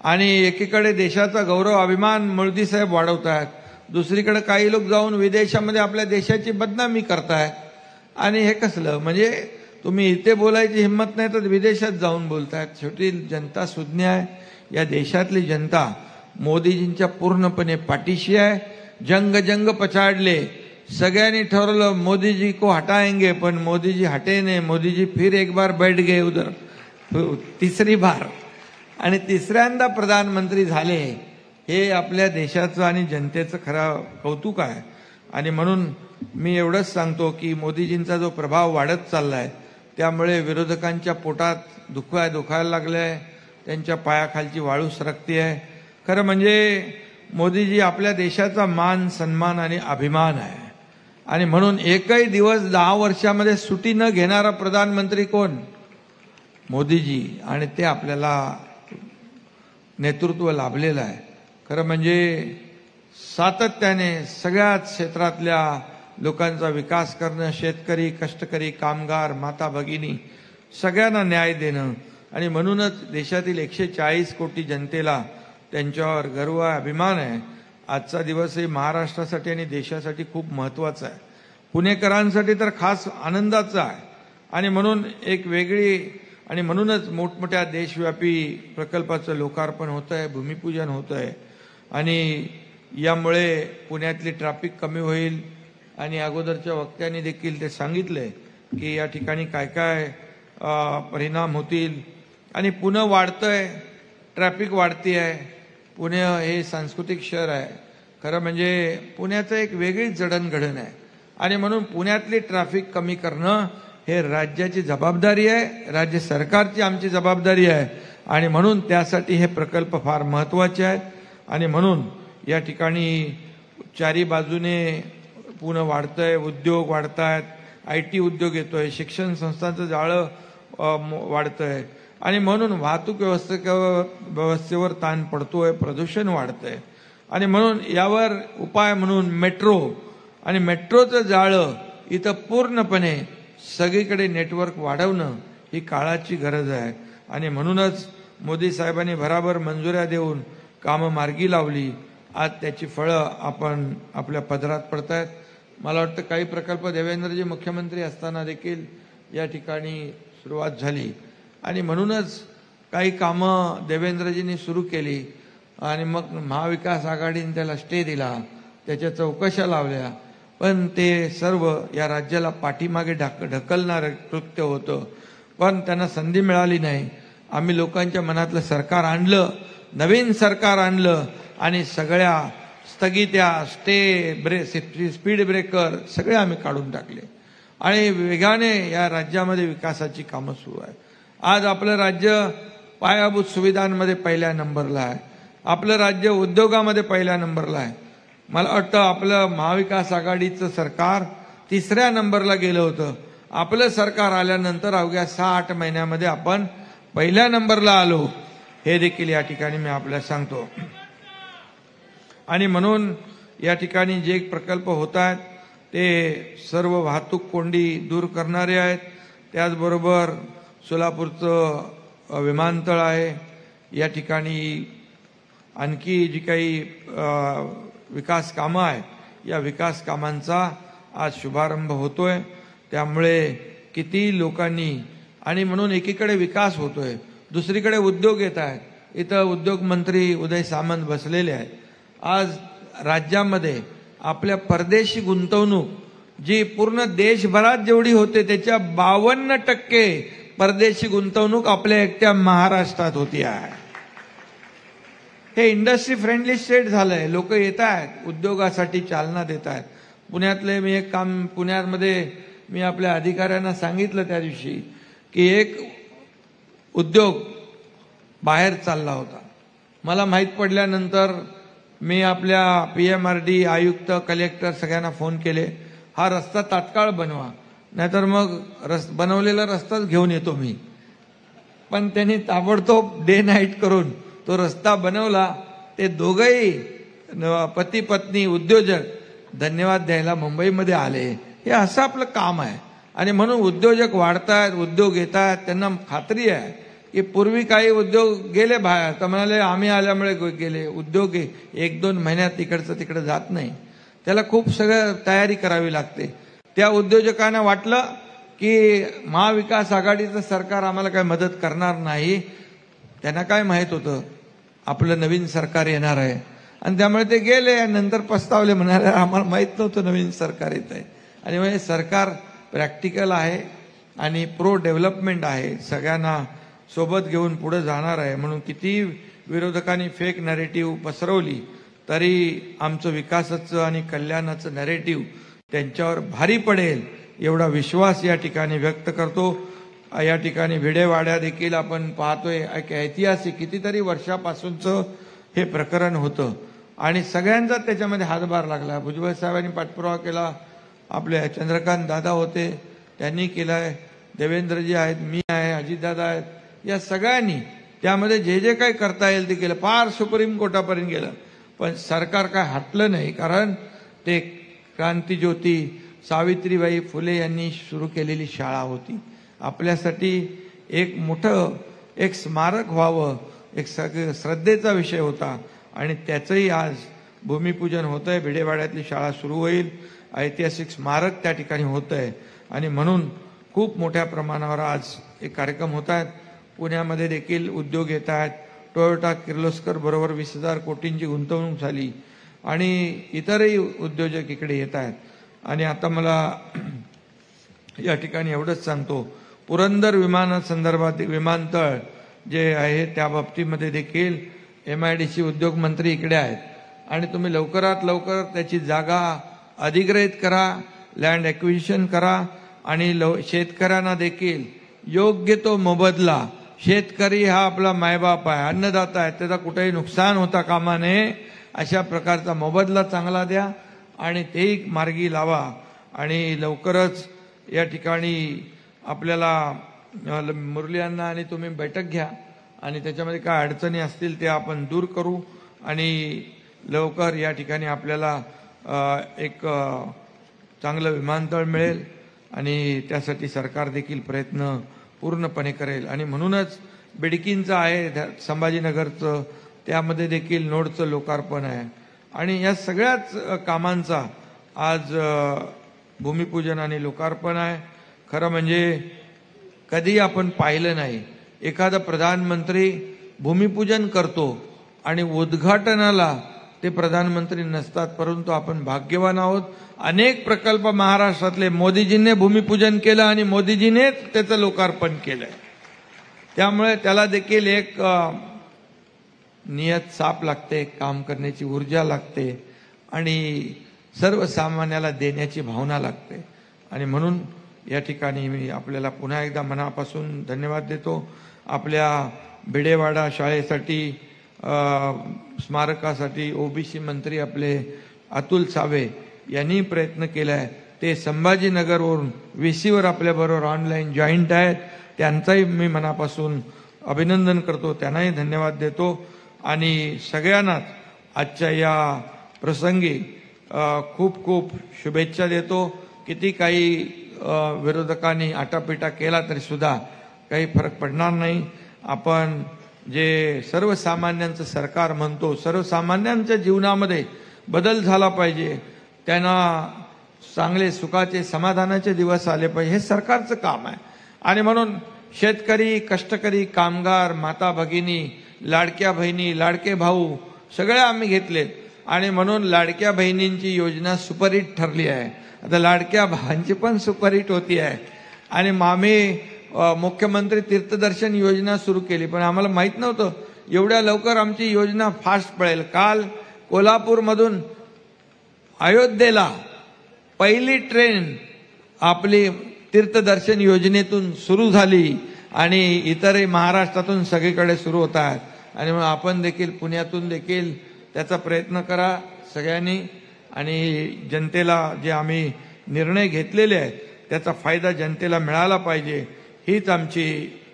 आणि एकीकडे देशाचा गौरव, अभिमान मोदी साहेब वाढवत आहेत, दुसरीकडे काही लोक जाऊन विदेशामध्ये आपल्या देशाची बदनामी करतायत. आणि हे कसलं म्हणजे तुम्ही इथे बोलायची हिंमत नाही तर विदेशात जाऊन बोलतायत. शेवटी जनता सुज्ञ आहे. या देशातली जनता मोदीजींच्या पूर्णपणे पाठीशी आहे. जंग पछाडले, सगळ्यांनी ठरवलं मोदीजी को हटाएंगे, पण मोदीजी हटे नाही. मोदीजी फिर एक बार बैठ गए उधर, तिसरी बार, आणि तिसऱ्यांदा प्रधानमंत्री झाले. हे आपल्या देशाचं आणि जनतेचं खरं कौतुक आहे. आणि म्हणून मी एवढंच सांगतो की मोदीजींचा जो प्रभाव वाढत चाललाय त्यामुळे विरोधकांच्या पोटात दुखायला लागलंय, त्यांच्या पायाखालची वाळू सरकती आहे. खरं म्हणजे मोदीजी आपल्या देशाचा मान, सन्मान आणि अभिमान आहे. आणि म्हणून एकही दिवस 10 वर्षामध्ये सुट्टी न घेणारा प्रधानमंत्री कोण? मोदीजी. आणि ते आपल्याला नेतृत्व लाभलेलं आहे. खरं म्हणजे सातत्याने सगळ्याच क्षेत्रातल्या लोकांचा विकास करणं, शेतकरी, कष्टकरी, कामगार, माता भगिनी सगळ्यांना न्याय देणं. आणि म्हणूनच देशातील 140 कोटी जनतेला त्यांच्यावर गर्व आहे, अभिमान आहे. आजचा दिवसही महाराष्ट्रासाठी आणि देशासाठी खूप महत्त्वाचा आहे. पुणेकरांसाठी तर खास आनंदाचा आहे. आणि म्हणून एक वेगळी आणि म्हणूनच मोठमोठ्या देशव्यापी प्रकल्पाचं लोकार्पण होतं आहे, भूमिपूजन होतं आहे. आणि यामुळे पुण्यातली ट्रॅफिक कमी होईल. आणि अगोदरच्या वक्त्यांनी देखील ते सांगितले की या ठिकाणी काय काय परिणाम होतील. आणि पुणे वाढतंय, ट्रॅफिक वाढती आहे. पुणे हे सांस्कृतिक शहर आहे. खरं म्हणजे पुण्याचं एक वेगळीच जडणघडण आहे. आणि म्हणून पुण्यातली ट्रॅफिक कमी करणं हे राज्याची जबाबदारी आहे, राज्य सरकारची आमची जबाबदारी आहे. आणि म्हणून त्यासाठी हे प्रकल्प फार महत्त्वाचे आहेत. आणि म्हणून या ठिकाणी चारी बाजूने पुणे वाढतंय, उद्योग वाढतायत, IT उद्योग येतोय, शिक्षण संस्थांचं जाळं वाढतंय आणि म्हणून वाहतूक व्यवस्थेवर ताण पडतोय, प्रदूषण वाढतंय आणि म्हणून यावर उपाय म्हणून मेट्रो आणि मेट्रोचं जाळं इथं पूर्णपणे सगळीकडे नेटवर्क वाढवणं ही काळाची गरज आहे आणि म्हणूनच मोदी साहेबांनी भराभर मंजुऱ्या देऊन कामं मार्गी लावली. आज त्याची फळं आपण आपल्या पदरात पडतायत. मला वाटतं काही प्रकल्प देवेंद्रजी मुख्यमंत्री असताना देखील या ठिकाणी सुरुवात झाली आणि म्हणूनच काही कामं देवेंद्रजींनी सुरू केली आणि मग महाविकास आघाडीने त्याला स्टे दिला, त्याच्या चौकशा लावल्या, पण ते सर्व या राज्याला पाठीमागे ढकलणारं कृत्य होतं. पण त्यांना संधी मिळाली नाही. आम्ही लोकांच्या मनातलं सरकार आणलं, नवीन सरकार आणलं आणि सगळ्या स्थगित्या, स्टे, स्पीड ब्रेकर सगळे आम्ही काढून टाकले आणि वेगाने या राज्यामध्ये विकासाची कामं सुरू आहेत. आज आपलं राज्य पायाभूत सुविधांमध्ये पहिल्या नंबरला आहे. आपलं राज्य उद्योगामध्ये पहिल्या नंबरला आहे. मला वाटतं आपलं महाविकास आघाडीचं सरकार 3ऱ्या नंबरला गेलं होतं. आपलं सरकार आल्यानंतर अवघ्या 6-8 महिन्यामध्ये आपण पहिल्या नंबरला आलो, हे देखील या ठिकाणी मी आपल्याला सांगतो. आणि म्हणून या ठिकाणी जे प्रकल्प होत आहेत ते सर्व वाहतूक कोंडी दूर करणारे आहेत. त्याचबरोबर सोलापूरचं विमानतळ आहे, या ठिकाणी आणखी जी काही विकास कामं आहेत या विकास कामांचा आज शुभारंभ होतोय. त्यामुळे किती लोकांनी आणि म्हणून एकीकडे विकास होतोय, दुसरीकडे उद्योग येत आहेत. इथं उद्योग मंत्री उदय सामंत बसलेले आहेत. आज राज्यामध्ये आपल्या परदेशी गुंतवणूक जी पूर्ण देशभरात जेवढी होते त्याच्या 52% परदेशी गुंतवणूक आपल्या एकट्या महाराष्ट्रात होती आहे. हे इंडस्ट्री फ्रेंडली स्टेट झालंय. लोक येत आहेत, उद्योगासाठी चालना देत आहेत. पुण्यातले मी एक काम पुण्यामध्ये मी आपल्या अधिकाऱ्यांना सांगितलं त्या दिवशी की एक उद्योग बाहेर चालला होता. मला माहीत पडल्यानंतर मी आपल्या PMRD आयुक्त, कलेक्टर सगळ्यांना फोन केले, हा रस्ता तात्काळ बनवा, नाहीतर मग बनवलेला रस्ताच घेऊन येतो मी. पण त्यांनी ताबडतोब डे नाईट करून तो रस्ता बनवला. ते दोघंही पती पत्नी उद्योजक धन्यवाद द्यायला मुंबईमध्ये आले. हे असं आपलं काम आहे आणि म्हणून उद्योजक वाढतायत, उद्योग येत आहेत. त्यांना खात्री आहे की पूर्वी काही उद्योग गेले बाहेर, तर म्हणाले आम्ही आल्यामुळे गेले. उद्योग 1-2 महिन्यात तिकडचं तिकडे जात नाही, त्याला खूप सगळं तयारी करावी लागते. त्या उद्योजकांना वाटलं की महाविकास आघाडीचं सरकार आम्हाला काही मदत करणार नाही. त्यांना काय माहित होतं आपलं नवीन सरकार येणार आहे आणि त्यामुळे ते गेले आणि नंतर पस्तावले, म्हणाले आम्हाला माहित नव्हतं नवीन सरकार येत आहे. आणि म्हणजे सरकार प्रॅक्टिकल आहे आणि प्रो डेव्हलपमेंट आहे, सगळ्यांना सोबत घेऊन पुढे जाणार आहे. म्हणून किती विरोधकांनी फेक नॅरेटिव्ह पसरवली तरी आमचं विकासाचं आणि कल्याणाचं नॅरेटिव्ह त्यांच्यावर भारी पडेल एवढा विश्वास या ठिकाणी व्यक्त करतो. या ठिकाणी भिडेवाड्या देखील आपण पाहतोय, एक ऐतिहासिक कितीतरी वर्षापासूनचं हे प्रकरण होतं आणि सगळ्यांचा त्याच्यामध्ये हातभार लागला. भुजबळ साहेबांनी पाठपुरावा केला, आपले चंद्रकांत दादा होते त्यांनी केलाय, देवेंद्रजी आहेत, मी आहे, अजितदादा आहेत, या सगळ्यांनी त्यामध्ये जे जे काही करता येईल ते केलं. फार सुप्रीम कोर्टापर्यंत गेलं पण सरकार काय हटलं नाही, कारण ते क्रांतीज्योती सावित्रीबाई फुले यांनी सुरू केलेली शाळा होती. आपल्यासाठी एक मोठं एक स्मारक व्हावं, एक श्रद्धेचा विषय होता आणि त्याचंही आज भूमिपूजन होत आहे. भिडेवाड्यातली शाळा सुरू होईल, ऐतिहासिक स्मारक त्या ठिकाणी होत आहे आणि म्हणून खूप मोठ्या प्रमाणावर आज एक कार्यक्रम होत आहेत. पुण्यामध्ये देखील उद्योग येत आहेत. टोयोटा किर्लोस्कर बरोबर 20,000 कोटींची गुंतवणूक झाली आणि इतरही उद्योजक इकडे येत आहेत. आणि आता मला या ठिकाणी एवढंच सांगतो, पुरंदर विमानासंदर्भात विमानतळ जे आहे त्या बाबतीमध्ये देखील MIDC उद्योग मंत्री इकडे आहेत आणि तुम्ही लवकरात लवकर त्याची जागा अधिग्रहित करा, लँड ॲक्विजिशन करा आणि शेतकऱ्यांना देखील योग्य तो मोबदला. शेतकरी हा आपला मायबाप आहे, अन्नदाता आहे, त्याचा कुठेही नुकसान होता कामा नये, अशा प्रकारचा मोबदला चांगला द्या आणि तेही मार्गी लावा. आणि लवकरच या ठिकाणी आपल्याला मुरली अण्णा आणि तुम्ही बैठक घ्या आणि त्याच्यामध्ये काय अडचणी असतील ते आपण दूर करू आणि लवकर या ठिकाणी आपल्याला एक चांगलं विमानतळ मिळेल आणि त्यासाठी सरकार देखील प्रयत्न पूर्णपणे करेल. आणि म्हणूनच बिडकींचं आहे संभाजीनगरचं, त्यामध्ये देखील नोडचं लोकार्पण आहे आणि या सगळ्याच कामांचा आज भूमिपूजन आणि लोकार्पण आहे. खरं म्हणजे कधी आपण पाहिलं नाही एखादा प्रधानमंत्री भूमिपूजन करतो आणि उद्घाटनाला ते प्रधानमंत्री नसतात, परंतु आपण भाग्यवान आहोत. अनेक प्रकल्प महाराष्ट्रातले मोदीजींनी भूमिपूजन केलं आणि मोदीजीनेच त्याचं लोकार्पण केलंय. त्यामुळे त्याला देखील एक नियत साप लागते, काम करण्याची ऊर्जा लागते आणि सर्वसामान्याला देण्याची भावना लागते. आणि म्हणून या ठिकाणी मी आपल्याला पुन्हा एकदा मनापासून धन्यवाद देतो. आपल्या भिडेवाडा शाळेसाठी स्मारकासाठी ओबीसी मंत्री आपले अतुल सावे यांनी प्रयत्न केलाय. ते संभाजीनगरवरून VCवर आपल्याबरोबर ऑनलाईन जॉईंट आहेत, त्यांचाही मी मनापासून अभिनंदन करतो, त्यांनाही धन्यवाद देतो. आणि सगळ्यांनाच आजच्या या प्रसंगी खूप खूप शुभेच्छा देतो. किती काही विरोधकांनी आटापिटा केला तरी सुद्धा काही फरक पडणार नाही. आपण जे सर्वसामान्यांचं सरकार म्हणतो, सर्वसामान्यांच्या जीवनामध्ये बदल झाला पाहिजे, त्यांना चांगले सुखाचे समाधानाचे दिवस आले पाहिजे, हे सरकारचं काम आहे. आणि म्हणून शेतकरी, कष्टकरी, कामगार, माता भगिनी, लाडक्या बहिणी, लाडके भाऊ सगळे आम्ही घेतलेत. आणि म्हणून लाडक्या बहिणींची योजना सुपरहिट ठरली आहे. आता लाडक्या भावांची पण सुपरहिट होती आहे. आणि आम्ही मुख्यमंत्री तीर्थदर्शन योजना सुरू केली, पण आम्हाला माहित नव्हतं एवढ्या लवकर आमची योजना फास्ट पळेल. काल कोल्हापूरमधून अयोध्येला पहिली ट्रेन आपली तीर्थदर्शन योजनेतून सुरू झाली आणि इतरही महाराष्ट्रातून सगळीकडे सुरू होत आहेत. आणि मग आपण देखील पुण्यातून देखील त्याचा प्रयत्न करा सगळ्यांनी. आणि जनतेला जे आम्ही निर्णय घेतलेले आहेत त्याचा फायदा जनतेला मिळाला पाहिजे, हीच आमची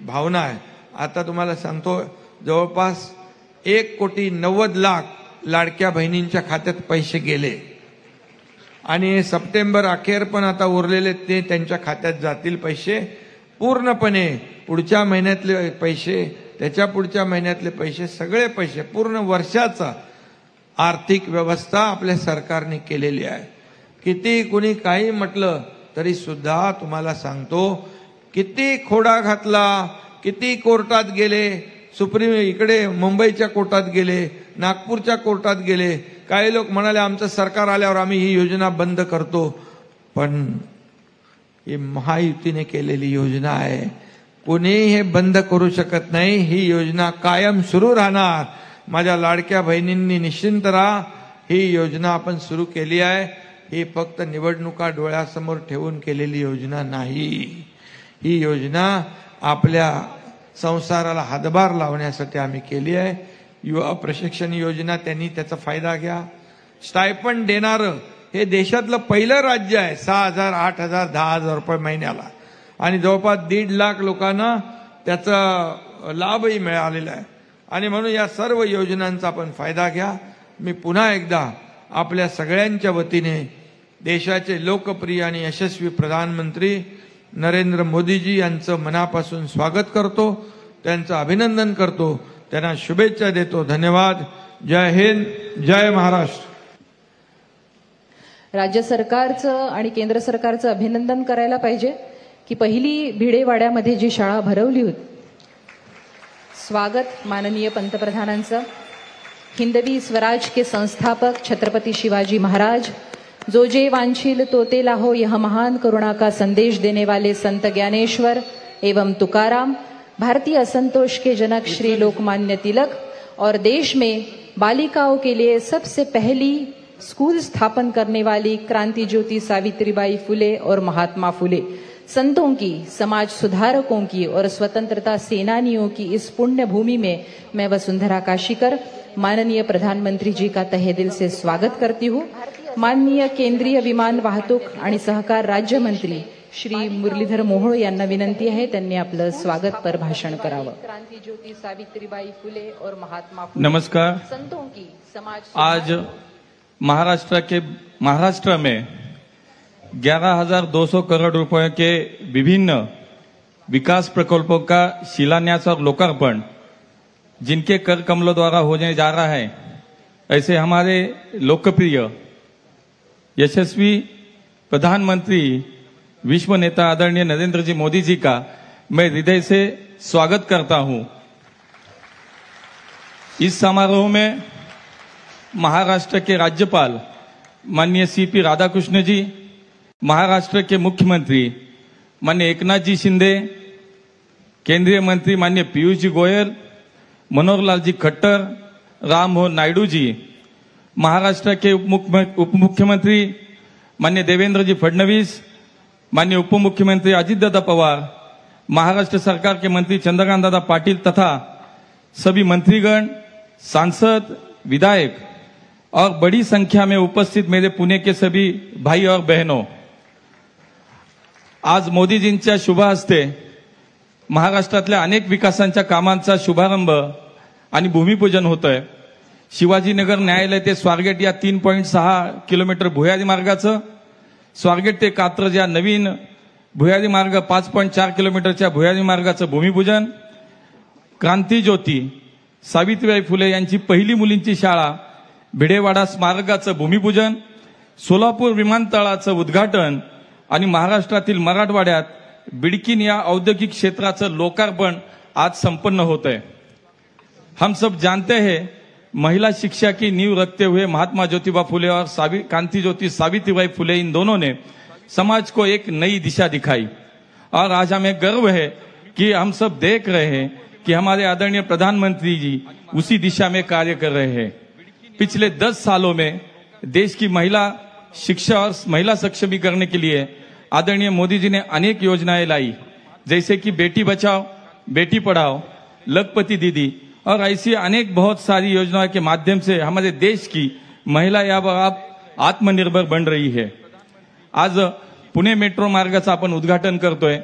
भावना आहे. आता तुम्हाला सांगतो, जवळपास 1,90,00,000 लाडक्या बहिणींच्या खात्यात पैसे गेले आणि सप्टेंबर अखेर पण आता उरलेले ते त्यांच्या खात्यात जातील पैसे पूर्णपणे. पुढच्या महिन्यातले पैसे, त्याच्या पुढच्या महिन्यातले पैसे, सगळे पैसे, पूर्ण वर्षाचा आर्थिक व्यवस्था आपल्या सरकारने केलेली आहे. किती कुणी काही म्हटलं तरी सुद्धा तुम्हाला सांगतो, किती खोडा घातला, किती कोर्टात गेले, सुप्रीम इकडे मुंबईच्या कोर्टात गेले, नागपूरच्या कोर्टात गेले. काही लोक म्हणाले आमचं सरकार आल्यावर आम्ही ही योजना बंद करतो, पण ही महायुतीने केलेली योजना आहे, कोणीही हे बंद करू शकत नाही. ही योजना कायम सुरू राहणार. माझ्या लाडक्या बहिणींनी निश्चिंत राहा, ही योजना आपण सुरू केली आहे. ही फक्त निवडणुका डोळ्यासमोर ठेवून केलेली योजना नाही. ही योजना आपल्या संसाराला हातभार लावण्यासाठी आम्ही केली आहे. युवा प्रशिक्षण योजना, त्यांनी त्याचा फायदा घ्या. स्टायपंड देणारं हे देशातलं पहिलं राज्य आहे. 6,000, 8,000, 10,000 रुपये महिन्याला आणि जवळपास 1.5 लाख लोकांना त्याचा लाभही मिळालेला आहे. आणि म्हणून या सर्व योजनांचा आपण फायदा घ्या. मी पुन्हा एकदा आपल्या सगळ्यांच्या वतीने देशाचे लोकप्रिय आणि यशस्वी प्रधानमंत्री नरेंद्र मोदीजी यांचं मनापासून स्वागत करतो, त्यांचं अभिनंदन करतो, त्यांना शुभेच्छा देतो. धन्यवाद. जय हिंद, जय महाराष्ट्र. राज्य सरकारचं आणि केंद्र सरकारचं अभिनंदन करायला पाहिजे की पहिली भिडेवाड्यामध्ये जी शाळा भरवली होती. स्वागत माननीय पंतप्रधानांचं. हिंदवी स्वराज के संस्थापक छत्रपति शिवाजी महाराज, जो जे वांछिल तोते लाहो, यह महान करुणा का संदेश देने वाले संत ज्ञानेश्वर एवं तुकाराम, भारतीय असंतोष के जनक श्री लोकमान्य तिलक और देश में बालिकाओं के लिए सबसे पहली स्कूल स्थापन करने वाली क्रांति ज्योति सावित्रीबाई फुले और महात्मा फुले, संतों की, समाज सुधारकों की और स्वतंत्रता सेनानियों की इस पुण्य भूमि में मैं वसुंधरा काशीकर माननीय प्रधानमंत्री जी का तहे दिल से स्वागत करती हूँ. माननीय केंद्रीय विमान वाहतूक आणि सहकार राज्य मंत्री श्री मुरलीधर मोहोळ यांना विनंती आहे, त्यांनी आपलं स्वागतपर भाषण करावं. क्रांति ज्योति सावित्रीबाई फुले और महात्मा फुले नमस्कार. संतों की समाज आज महाराष्ट्र में 11,200 करोड़ रुपए के विभिन्न विकास प्रकल्पों का शिलान्यास और लोकार्पण जिनके कर कमलों द्वारा होने जा रहा है, ऐसे हमारे लोकप्रिय यशस्वी प्रधानमंत्री विश्व नेता आदरणीय नरेंद्र जी मोदी जी का मैं हृदय से स्वागत करता हूं. इस समारोह में महाराष्ट्र के राज्यपाल माननीय CP राधाकृष्ण जी, महाराष्ट्र के मुख्यमंत्री माननीय एकनाथ जी शिंदे, केंद्रीय मंत्री माननीय पीयूष जी गोयल, मनोहर लाल जी खट्टर, राम मोहन नायडू जी, महाराष्ट्र के उप मुख्यमंत्री माननीय देवेंद्र जी फडणवीस, माननीय उप मुख्यमंत्री अजितदादा पवार, महाराष्ट्र सरकार के मंत्री चंद्रकांत दादा पाटिल तथा सभी मंत्रीगण, सांसद, विधायक और बड़ी संख्या में उपस्थित मेरे पुणे के सभी भाई और बहनों, आज मोदीजींच्या शुभ हस्ते महाराष्ट्रातल्या अनेक विकासांच्या कामांचा शुभारंभ आणि भूमिपूजन होतंय. शिवाजीनगर न्यायालय ते स्वारगेट या 3.6 किलोमीटर भुयारी मार्गाचं, स्वारगेट ते कात्रज या नवीन भुयारी मार्ग 5.4 किलोमीटरच्या भुयारी मार्गाचं भूमिपूजन, क्रांती ज्योती सावित्रीबाई फुले यांची पहिली मुलींची शाळा भिडेवाडा स्मारकाचं भूमिपूजन, सोलापूर विमानतळाचं उद्घाटन आणि महाराष्ट्रातील मराठवाड्यात बिडकीन या औद्योगिक क्षेत्राचं लोकार्पण आज संपन्न होत है. हम सब जानते हैं महिला शिक्षा की नींव रखते हुए महात्मा ज्योतिबा फुले और क्रांति ज्योति सावित्रीबाई फुले इन दोनों ने समाज को एक नई दिशा दिखाई और आज हमें गर्व है कि हम सब देख रहे हैं कि हमारे आदरणीय प्रधानमंत्री जी उसी दिशा में कार्य कर रहे हैं. पिछले 10 सालों में देश की महिला शिक्षा और महिला सक्षमीकरण के लिए आदरणीय मोदी जी ने अनेक योजनाएं लाई, जैसे कि बेटी बचाओ बेटी पढ़ाओ, लखपति दीदी और ऐसी अनेक बहुत सारी योजनाओं के माध्यम से हमारे देश की महिला या आप आत्मनिर्भर बन रही है. आज पुणे मेट्रो मार्गाचं आपण उद्घाटन करतोय.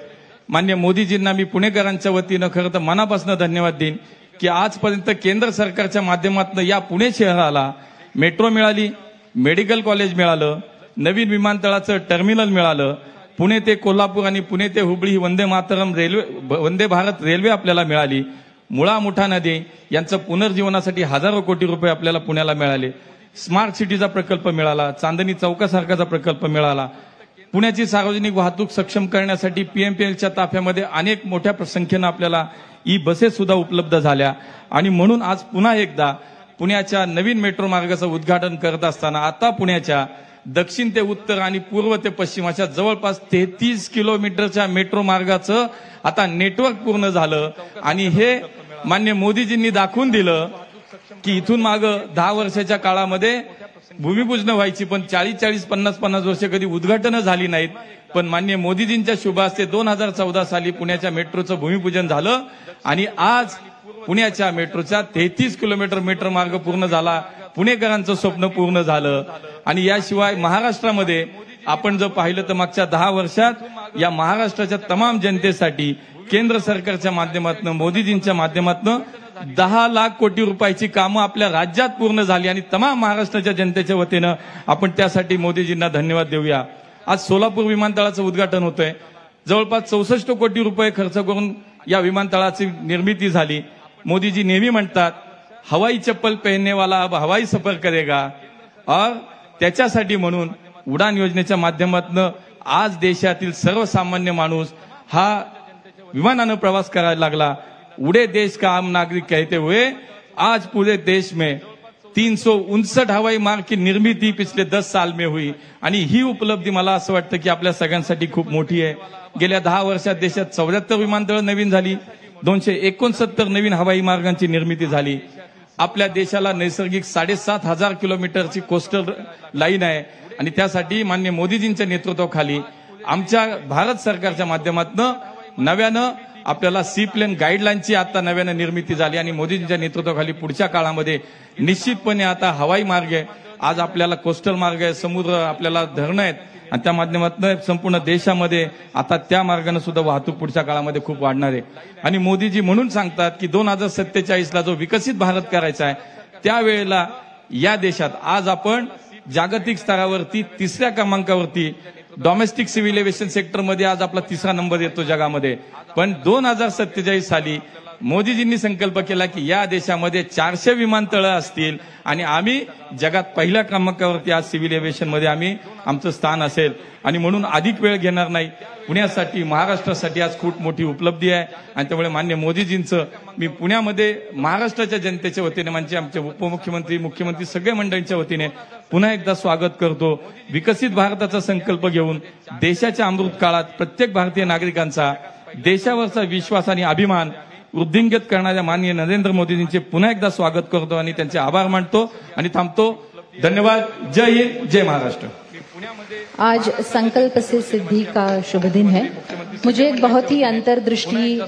माननीय मोदीजींना मी पुणेकरांच्या वतीनं खरं तर मनापासून धन्यवाद देईन की आजपर्यंत केंद्र सरकारच्या माध्यमातून या पुणे शहराला मेट्रो मिळाली, मेडिकल कॉलेज मिळालं, नवीन विमानतळाचं टर्मिनल मिळालं, पुणे ते कोल्हापूर आणि पुणे ते हुबळी ही वंदे भारत रेल्वे आपल्याला मिळाली, मुळा मुठा नदी यांचं पुनर्जीवनासाठी हजारो कोटी रुपये आपल्याला पुण्याला मिळाले, स्मार्ट सिटीचा प्रकल्प मिळाला, चांदणी चौकासारखाचा प्रकल्प मिळाला, पुण्याची सार्वजनिक वाहतूक सक्षम करण्यासाठी PMPLच्या ताफ्यामध्ये अनेक मोठ्या संख्येनं आपल्याला बसेस सुद्धा उपलब्ध झाल्या. आणि म्हणून आज पुन्हा एकदा पुण्याच्या नवीन मेट्रो मार्गाचं उद्घाटन करत असताना आता पुण्याच्या दक्षिण ते उत्तर आणि पूर्व ते पश्चिमाच्या जवळपास 33 किलोमीटरच्या मेट्रो मार्गाचं आता नेटवर्क पूर्ण झालं. आणि हे माननीय मोदीजींनी दाखवून दिलं की इथून माग 10 वर्षाच्या काळामध्ये भूमिपूजन व्हायची, पण 40-40, 50-50 वर्ष कधी उद्घाटन झाली नाहीत. पण माननीय मोदीजींच्या शुभ हस्ते 2014 साली पुण्याच्या मेट्रोचं भूमिपूजन झालं आणि आज पुण्याच्या मेट्रोचा 33 किलोमीटर मेट्रो मार्ग पूर्ण झाला. पुणेकरांचं स्वप्न पूर्ण झालं. आणि याशिवाय महाराष्ट्रामध्ये आपण जर पाहिलं तर मागच्या 10 वर्षात या महाराष्ट्राच्या तमाम जनतेसाठी केंद्र सरकारच्या माध्यमातून मोदीजींच्या माध्यमातून 10 लाख कोटी रुपयाची कामं आपल्या राज्यात पूर्ण झाली आणि तमाम महाराष्ट्राच्या जनतेच्या वतीनं आपण त्यासाठी मोदीजींना धन्यवाद देऊया. आज सोलापूर विमानतळाचं उद्घाटन होतंय. जवळपास 64 कोटी रुपये खर्च करून या विमानतळाची निर्मिती झाली. मोदीजी नेहमी म्हणतात हवाई चप्पल पहनने वाला अब हवाई सफर करेगा, और त्याच्यासाठी म्हणून उडान योजनेच्या माध्यमातून आज देशातील सर्वसामान्य माणूस हा विमानानं प्रवास करायला लागला. उड़े देश का आम नागरिक कहते हुए आज पूरे देश में 359 हवाई मार्ग की निर्मिती पिछले 10 साल में हुई. आणि ही उपलब्धी मला असं वाटतं की आपल्या सगळ्यांसाठी खूप मोठी आहे. गेल्या 10 वर्षात देशात 74 विमानतळ नवीन झाली, 269 नवीन हवाई मार्गांची निर्मिती झाली. आपल्या देशाला नैसर्गिक 7,500 किलोमीटरची कोस्टल लाईन आहे आणि त्यासाठी माननीय मोदीजींच्या नेतृत्वाखाली आमच्या भारत सरकारच्या माध्यमातून नव्यानं आपल्याला सी प्लेन गाईडलाईनची आता नव्यानं निर्मिती झाली आणि मोदीजींच्या नेतृत्वाखाली पुढच्या काळामध्ये निश्चितपणे आता हवाई मार्ग आज आपल्याला कोस्टल मार्ग आहे, समुद्र आपल्याला धरणं आहेत आणि त्या माध्यमातून संपूर्ण देशामध्ये आता त्या मार्गाने सुद्धा वाहतूक पुढच्या काळामध्ये खूप वाढणार आहे. आणि मोदीजी म्हणून सांगतात की 2047ला जो विकसित भारत करायचा आहे त्यावेळेला या देशात आज आपण जागतिक स्तरावरती 3ऱ्या क्रमांकावरती डोमेस्टिक सिव्हिल एव्हिएशन सेक्टरमध्ये आज आपला 3रा नंबर येतो जगामध्ये. पण 2047 साली मोदीजींनी संकल्प केला की या देशामध्ये 400 विमानतळं असतील आणि आम्ही जगात पहिल्या क्रमांकावरती आज सिव्हिल एव्हिएशन मध्ये आमचं स्थान असेल. आणि म्हणून अधिक वेळ घेणार नाही, पुण्यासाठी महाराष्ट्रासाठी आज खूप मोठी उपलब्धी आहे. आणि त्यामुळे माननीय मोदीजींचं मी पुण्यामध्ये महाराष्ट्राच्या जनतेच्या वतीने म्हणजे आमचे उपमुख्यमंत्री, मुख्यमंत्री सगळ्या मंडळींच्या वतीने पुन्हा एकदा स्वागत करतो. विकसित भारताचा संकल्प घेऊन देशाच्या अमृत काळात प्रत्येक भारतीय नागरिकांचा देशावरचा विश्वास आणि अभिमान वृद्धिंगत करणाऱ्या माननीय नरेंद्र मोदीजींचे पुन्हा एकदा स्वागत करतो आणि त्यांचे आभार मानतो आणि थांबतो. धन्यवाद. जय हिंद, जय महाराष्ट्र. आज संकल्प से सिद्धि का शुभ दिन है. मुझे एक बहुत ही अंतर्दृष्टि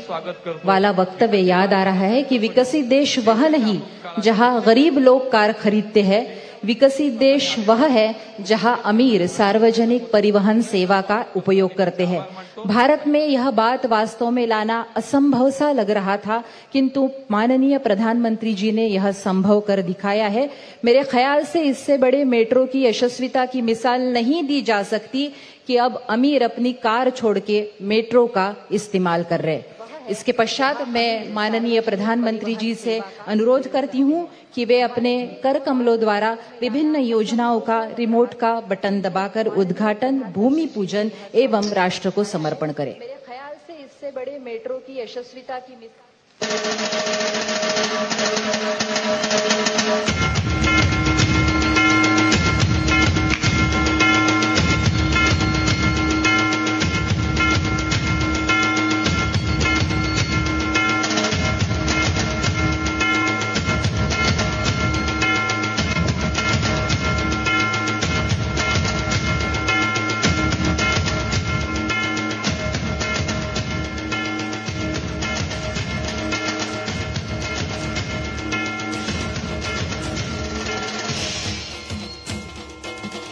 वाला वक्तव्य याद आ रहा है कि विकसित देश वह नहीं जहां गरीब लोग कार खरीदते हैं, विकसित देश वह है जहां अमीर सार्वजनिक परिवहन सेवा का उपयोग करते हैं. भारत में यह बात वास्तव में लाना असंभव सा लग रहा था, किंतु माननीय प्रधानमंत्री जी ने यह संभव कर दिखाया है. मेरे ख्याल से इससे बड़े मेट्रो की यशस्विता की मिसाल नहीं दी जा सकती कि अब अमीर अपनी कार छोड़ के मेट्रो का इस्तेमाल कर रहे. इसके पश्चात मैं माननीय प्रधानमंत्री जी से अनुरोध करती हूं कि वे अपने कर कमलों द्वारा विभिन्न योजनाओं का रिमोट का बटन दबाकर उद्घाटन, भूमि पूजन एवं राष्ट्र को समर्पण करें. मेरे ख्याल से इससे बड़े मेट्रो की यशस्विता की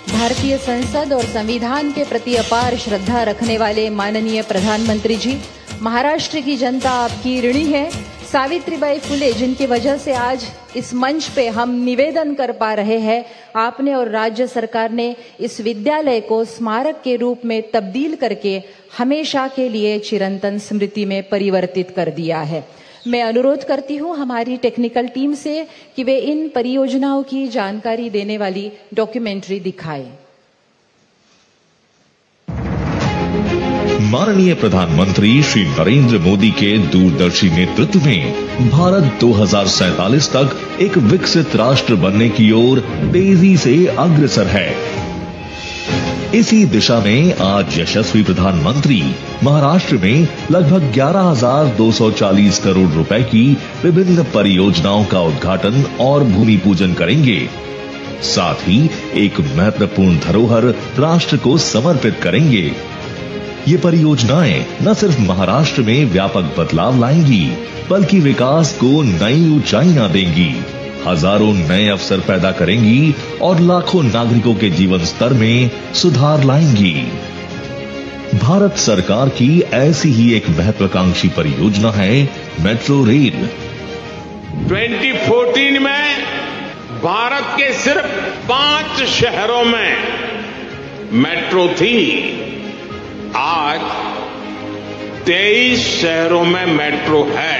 भारतीय संसद और संविधान के प्रति अपार श्रद्धा रखने वाले माननीय प्रधानमंत्री जी, महाराष्ट्र की जनता आपकी ऋणी है. सावित्रीबाई फुले जिनकी वजह से आज इस मंच पे हम निवेदन कर पा रहे हैं, आपने और राज्य सरकार ने इस विद्यालय को स्मारक के रूप में तब्दील करके हमेशा के लिए चिरंतन स्मृति में परिवर्तित कर दिया है. मैं अनुरोध करती हूं हमारी टेक्निकल टीम से कि वे इन परियोजनाओं की जानकारी देने वाली डॉक्यूमेंट्री दिखाएं. माननीय प्रधानमंत्री श्री नरेंद्र मोदी के दूरदर्शी नेतृत्व में भारत 2047 तक एक विकसित राष्ट्र बनने की ओर तेजी से अग्रसर है. इसी दिशा में आज यशस्वी प्रधानमंत्री महाराष्ट्र में लगभग 11,240 करोड़ रुपए की विभिन्न परियोजनाओं का उद्घाटन और भूमि पूजन करेंगे. साथ ही एक महत्वपूर्ण धरोहर राष्ट्र को समर्पित करेंगे. ये परियोजनाएं न सिर्फ महाराष्ट्र में व्यापक बदलाव लाएंगी, बल्कि विकास को नई ऊंचाइयां देंगी, हजारों नए अवसर पैदा करेंगी और लाखों नागरिकों के जीवन स्तर में सुधार लाएंगी. भारत सरकार की ऐसी ही एक महत्वाकांक्षी परियोजना है मेट्रो रेल. 2014 में भारत के सिर्फ 5 शहरों में मेट्रो थी. आज 23 शहरों में मेट्रो है.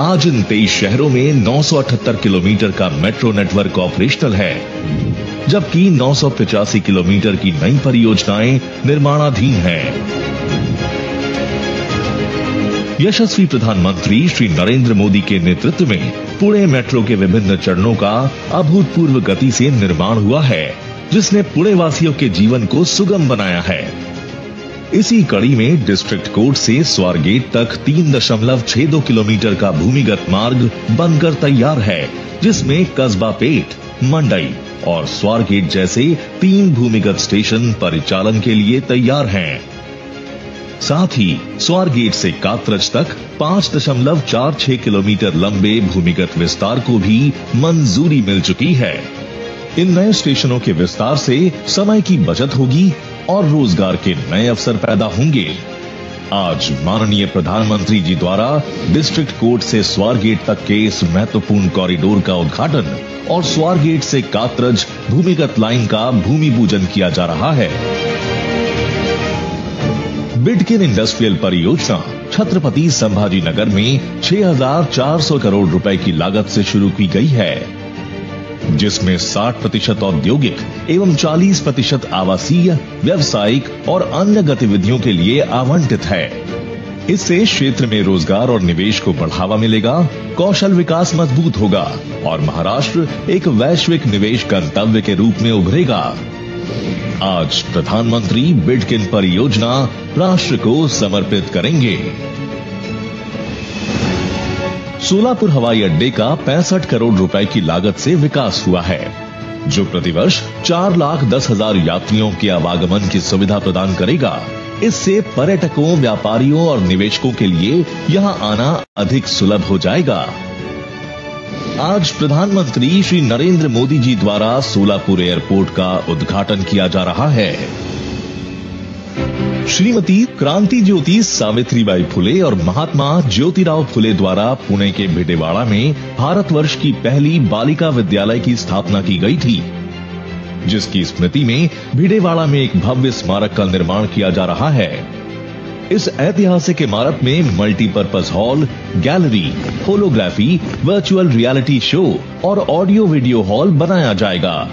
आज इन 23 शहरों में 978 किलोमीटर का मेट्रो नेटवर्क ऑपरेशनल है, जबकि 985 किलोमीटर की नई परियोजनाएं निर्माणाधीन हैं. यशस्वी प्रधानमंत्री श्री नरेंद्र मोदी के नेतृत्व में पुणे मेट्रो के विभिन्न चरणों का अभूतपूर्व गति से निर्माण हुआ है, जिसने पुणे वासियों के जीवन को सुगम बनाया है. इसी कड़ी में डिस्ट्रिक्ट कोर्ट से स्वारगेट तक 3.62 किलोमीटर का भूमिगत मार्ग बनकर तैयार है, जिसमें कस्बा पेट, मंडई और स्वारगेट जैसे 3 भूमिगत स्टेशन परिचालन के लिए तैयार हैं. साथ ही स्वारगेट से कात्रज तक 5.46 किलोमीटर लंबे भूमिगत विस्तार को भी मंजूरी मिल चुकी है. इन नए स्टेशनों के विस्तार से समय की बचत होगी और रोजगार के नए अवसर पैदा होंगे। आज माननीय प्रधानमंत्री जी द्वारा डिस्ट्रिक्ट कोर्ट से स्वारगेट तक के इस महत्वपूर्ण कॉरिडोर का उद्घाटन और स्वारगेट से कात्रज भूमिगत लाइन का भूमि पूजन किया जा रहा है। बिडकिन इंडस्ट्रियल परियोजना छत्रपति संभाजी नगर में 6,400 करोड़ रुपए की लागत से शुरू की गई है, जिसमें 60% औद्योगिक एवं 40% आवासीय, व्यावसायिक और अन्य गतिविधियों के लिए आवंटित है। इससे क्षेत्र में रोजगार और निवेश को बढ़ावा मिलेगा, कौशल विकास मजबूत होगा और महाराष्ट्र एक वैश्विक निवेश गंतव्य के रूप में उभरेगा। आज प्रधानमंत्री बिडकिन परियोजना राष्ट्र को समर्पित करेंगे। सोलापुर हवाई अड्डे का 65 करोड़ रुपए की लागत से विकास हुआ है, जो प्रतिवर्ष 4,10,000 यात्रियों के आवागमन की सुविधा प्रदान करेगा। इससे पर्यटकों, व्यापारियों और निवेशकों के लिए यहां आना अधिक सुलभ हो जाएगा। आज प्रधानमंत्री श्री नरेंद्र मोदी जी द्वारा सोलापुर एयरपोर्ट का उद्घाटन किया जा रहा है। श्रीमती क्रांति ज्योति सावित्रीबाई फुले और महात्मा ज्योतिराव फुले द्वारा पुणे के भिडेवाड़ा में भारतवर्ष की पहली बालिका विद्यालय की स्थापना की गई थी, जिसकी स्मृति में भिडेवाड़ा में एक भव्य स्मारक का निर्माण किया जा रहा है। इस ऐतिहासिक इमारत में multipurpose hall, gallery, holography, virtual reality show और ऑडियो वीडियो हॉल बनाया जाएगा।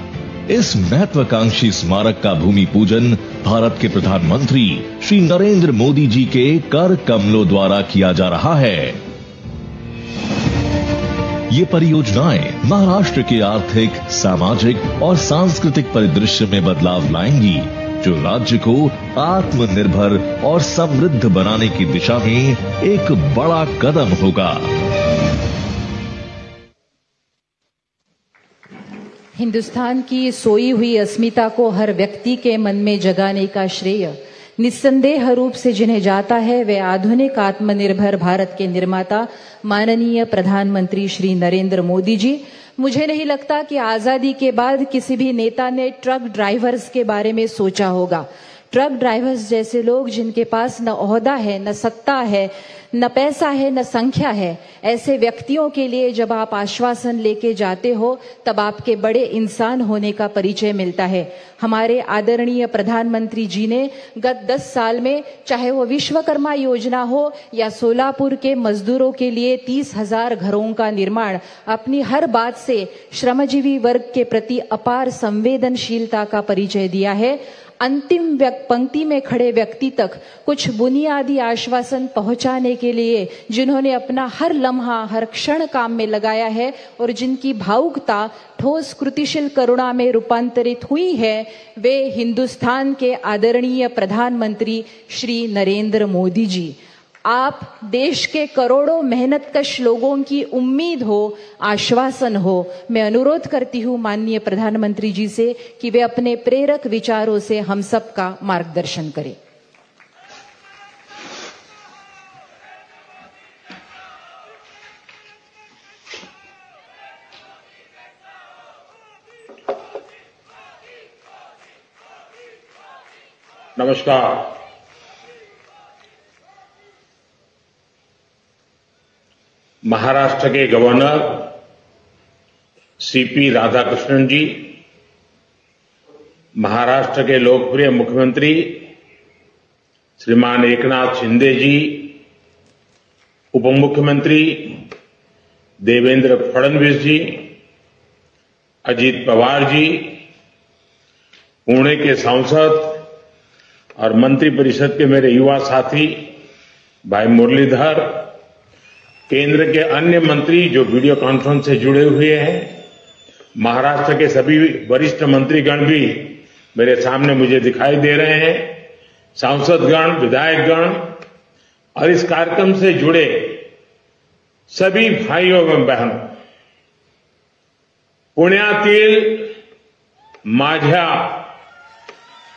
इस महत्वाकांक्षी स्मारक का भूमि पूजन भारत के प्रधानमंत्री श्री नरेंद्र मोदी जी के कर कमलों द्वारा किया जा रहा है। ये परियोजनाएं महाराष्ट्र के आर्थिक, सामाजिक और सांस्कृतिक परिदृश्य में बदलाव लाएंगी, जो राज्य को आत्मनिर्भर और समृद्ध बनाने की दिशा में एक बड़ा कदम होगा। हिंदुस्तान की सोई हुई अस्मिता को हर व्यक्ति के मन में जगाने का श्रेय निस्संदेह रूप से जिन्हें जाता है, वे आधुनिक आत्मनिर्भर भारत के निर्माता माननीय प्रधानमंत्री श्री नरेंद्र मोदी जी। मुझे नहीं लगता कि आजादी के बाद किसी भी नेता ने ट्रक ड्राइवर्स के बारे में सोचा होगा। ट्रक ड्राइवर्स जैसे लोग जिनके पास न ओहदा है, न सत्ता है, न पैसा है, न संख्या है, ऐसे व्यक्तियों के लिए जब आप आश्वासन लेके जाते हो, तब आपके बड़े इंसान होने का परिचय मिलता है। हमारे आदरणीय प्रधानमंत्री जी ने गत 10 साल में, चाहे वो विश्वकर्मा योजना हो या सोलापुर के मजदूरों के लिए 30,000 घरों का निर्माण, अपनी हर बात से श्रमजीवी वर्ग के प्रति अपार संवेदनशीलता का परिचय दिया है। अंतिम पंक्ति में खड़े व्यक्ति तक कुछ बुनियादी आश्वासन पहुंचाने के लिए जिन्होंने अपना हर लम्हा, हर क्षण काम में लगाया है और जिनकी भावुकता ठोस कृतिशील करुणा में रूपांतरित हुई है, वे हिंदुस्तान के आदरणीय प्रधानमंत्री श्री नरेंद्र मोदी जी। आप देश के करोड़ों मेहनतकश लोगों की उम्मीद हो, आश्वासन हो। मैं अनुरोध करती हूं माननीय प्रधानमंत्री जी से कि वे अपने प्रेरक विचारों से हम सबका मार्गदर्शन करें। नमस्कार। महाराष्ट्र के गवर्नर सीपी राधाकृष्णन जी, महाराष्ट्र के लोकप्रिय मुख्यमंत्री श्रीमान एकनाथ शिंदे जी, उप मुख्यमंत्री देवेंद्र फडणवीस जी, अजीत पवार जी, पुणे के सांसद और मंत्रिपरिषद के मेरे युवा साथी भाई मुरलीधर, केंद्र के अन्य मंत्री जो वीडियो कॉन्फ्रेंस से जुड़े हुए हैं, महाराष्ट्र के सभी वरिष्ठ मंत्रीगण भी मेरे सामने मुझे दिखाई दे रहे हैं, सांसदगण, विधायकगण और इस कार्यक्रम से जुड़े सभी भाइयों एवं बहनों, पुण्यातील माझ्या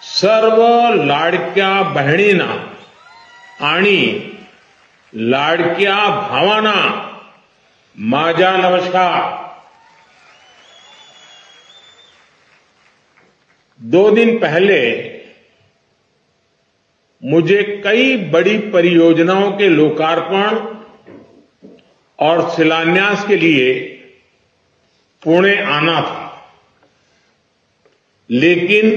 सर्व लाडक्या बहिणींना आणि लाडक्या भावांना माझा नमस्कार। 2 दिन पहले मुझे कई बड़ी परियोजनाओं के लोकार्पण और शिलान्यास के लिए पुणे आना था, लेकिन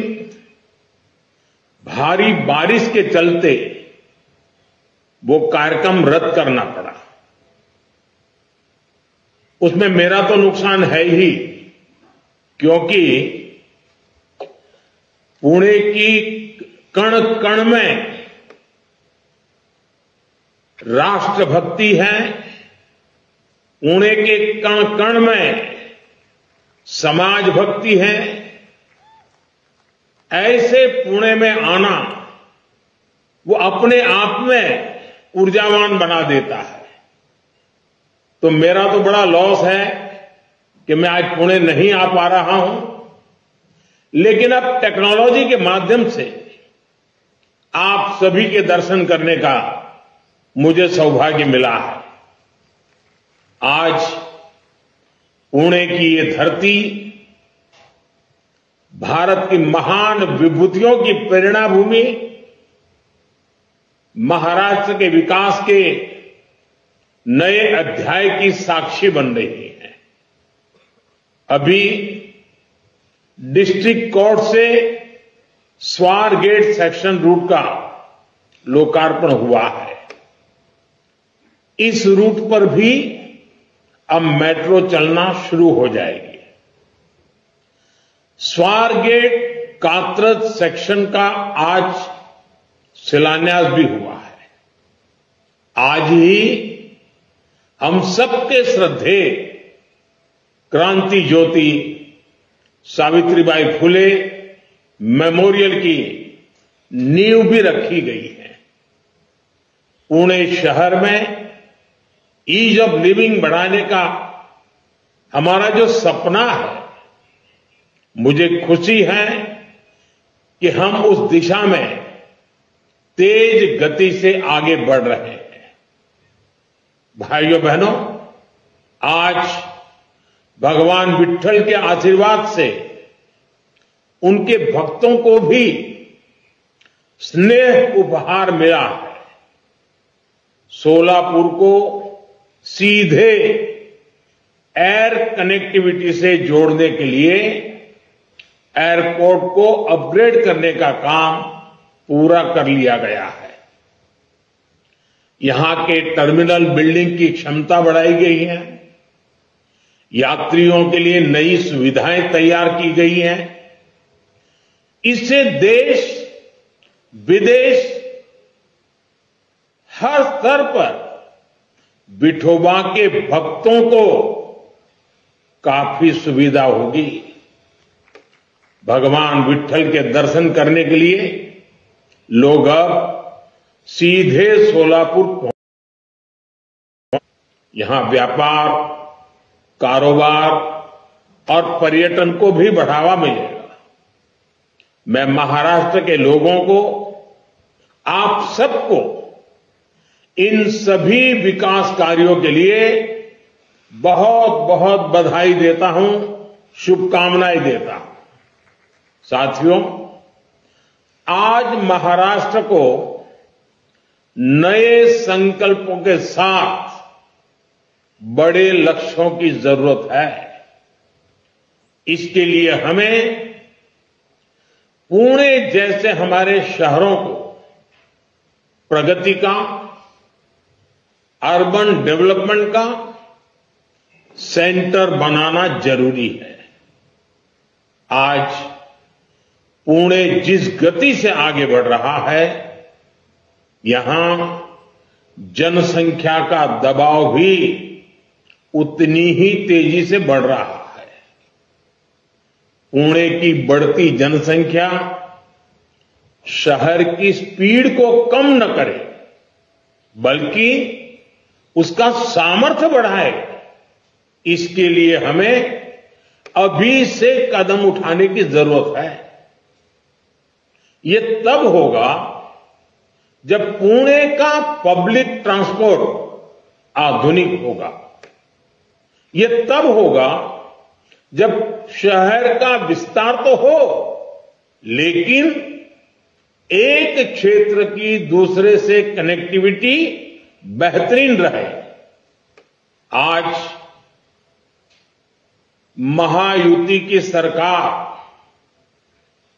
भारी बारिश के चलते वो कार्यक्रम रद्द करना पड़ा। उसमें मेरा तो नुकसान है ही, क्योंकि पुणे की कण कण में राष्ट्रभक्ति है, पुणे के कण कण में समाज भक्ति है। ऐसे पुणे में आना वो अपने आप में ऊर्जावान बना देता है। तो मेरा तो बड़ा लॉस है कि मैं आज पुणे नहीं आ पा रहा हूं, लेकिन अब टेक्नोलॉजी के माध्यम से आप सभी के दर्शन करने का मुझे सौभाग्य मिला है। आज पुणे की ये धरती भारत की महान विभूतियों की प्रेरणा भूमि, महाराष्ट्र के विकास के नए अध्याय की साक्षी बन रही है। अभी डिस्ट्रिक्ट कोर्ट से स्वारगेट सेक्शन रूट का लोकार्पण हुआ है। इस रूट पर भी अब मेट्रो चलना शुरू हो जाएगी। स्वारगेट कात्रज सेक्शन का आज शिलान्यास भी हुआ है। आज ही हम सबके श्रद्धेय क्रांति ज्योति सावित्रीबाई फुले मेमोरियल की नींव भी रखी गई है। पुणे शहर में ईज ऑफ लिविंग बढ़ाने का हमारा जो सपना है, मुझे खुशी है कि हम उस दिशा में तेज गति से आगे बढ़ रहे हैं। भाइयों बहनों, आज भगवान विट्ठल के आशीर्वाद से उनके भक्तों को भी स्नेह उपहार मिला है। सोलापुर को सीधे एयर कनेक्टिविटी से जोड़ने के लिए एयरपोर्ट को अपग्रेड करने का काम पूरा कर लिया गया है। यहां के टर्मिनल बिल्डिंग की क्षमता बढ़ाई गई है। यात्रियों के लिए नई सुविधाएं तैयार की गई हैं। इससे देश विदेश हर स्तर पर विठोबा के भक्तों को काफी सुविधा होगी। भगवान विट्ठल के दर्शन करने के लिए लोग अब सीधे सोलापुर यहां व्यापार, कारोबार और पर्यटन को भी बढ़ावा मिलेगा। मैं महाराष्ट्र के लोगों को, आप सबको इन सभी विकास कार्यों के लिए बहुत बहुत बधाई देता हूं, शुभकामनाएं देता हूं। साथियों, आज महाराष्ट्र को नए संकल्पों के साथ बड़े लक्ष्यों की जरूरत है। इसके लिए हमें पुणे जैसे हमारे शहरों को प्रगति का, अर्बन डेवलपमेंट का सेंटर बनाना जरूरी है। आज पुणे जिस गति से आगे बढ़ रहा है, यहां जनसंख्या का दबाव भी उतनी ही तेजी से बढ़ रहा है। पुणे की बढ़ती जनसंख्या शहर की स्पीड को कम न करे, बल्कि उसका सामर्थ्य बढ़ाए। इसके लिए हमें अभी से कदम उठाने की जरूरत है। ये तब होगा जब पुणे का पब्लिक ट्रांसपोर्ट आधुनिक होगा। ये तब होगा जब शहर का विस्तार तो हो, लेकिन एक क्षेत्र की दूसरे से कनेक्टिविटी बेहतरीन रहे। आज महायुति की सरकार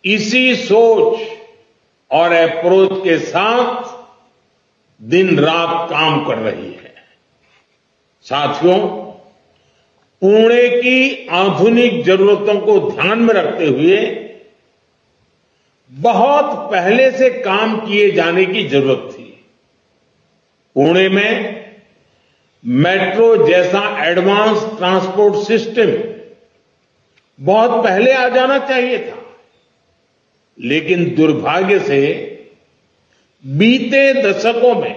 इसी सोच और अप्रोच के साथ दिन रात काम कर रही है। साथियों, पुणे की आधुनिक जरूरतों को ध्यान में रखते हुए बहुत पहले से काम किए जाने की जरूरत थी। पुणे में मेट्रो जैसा एडवांस ट्रांसपोर्ट सिस्टम बहुत पहले आ जाना चाहिए था, लेकिन दुर्भाग्य से बीते दशकों में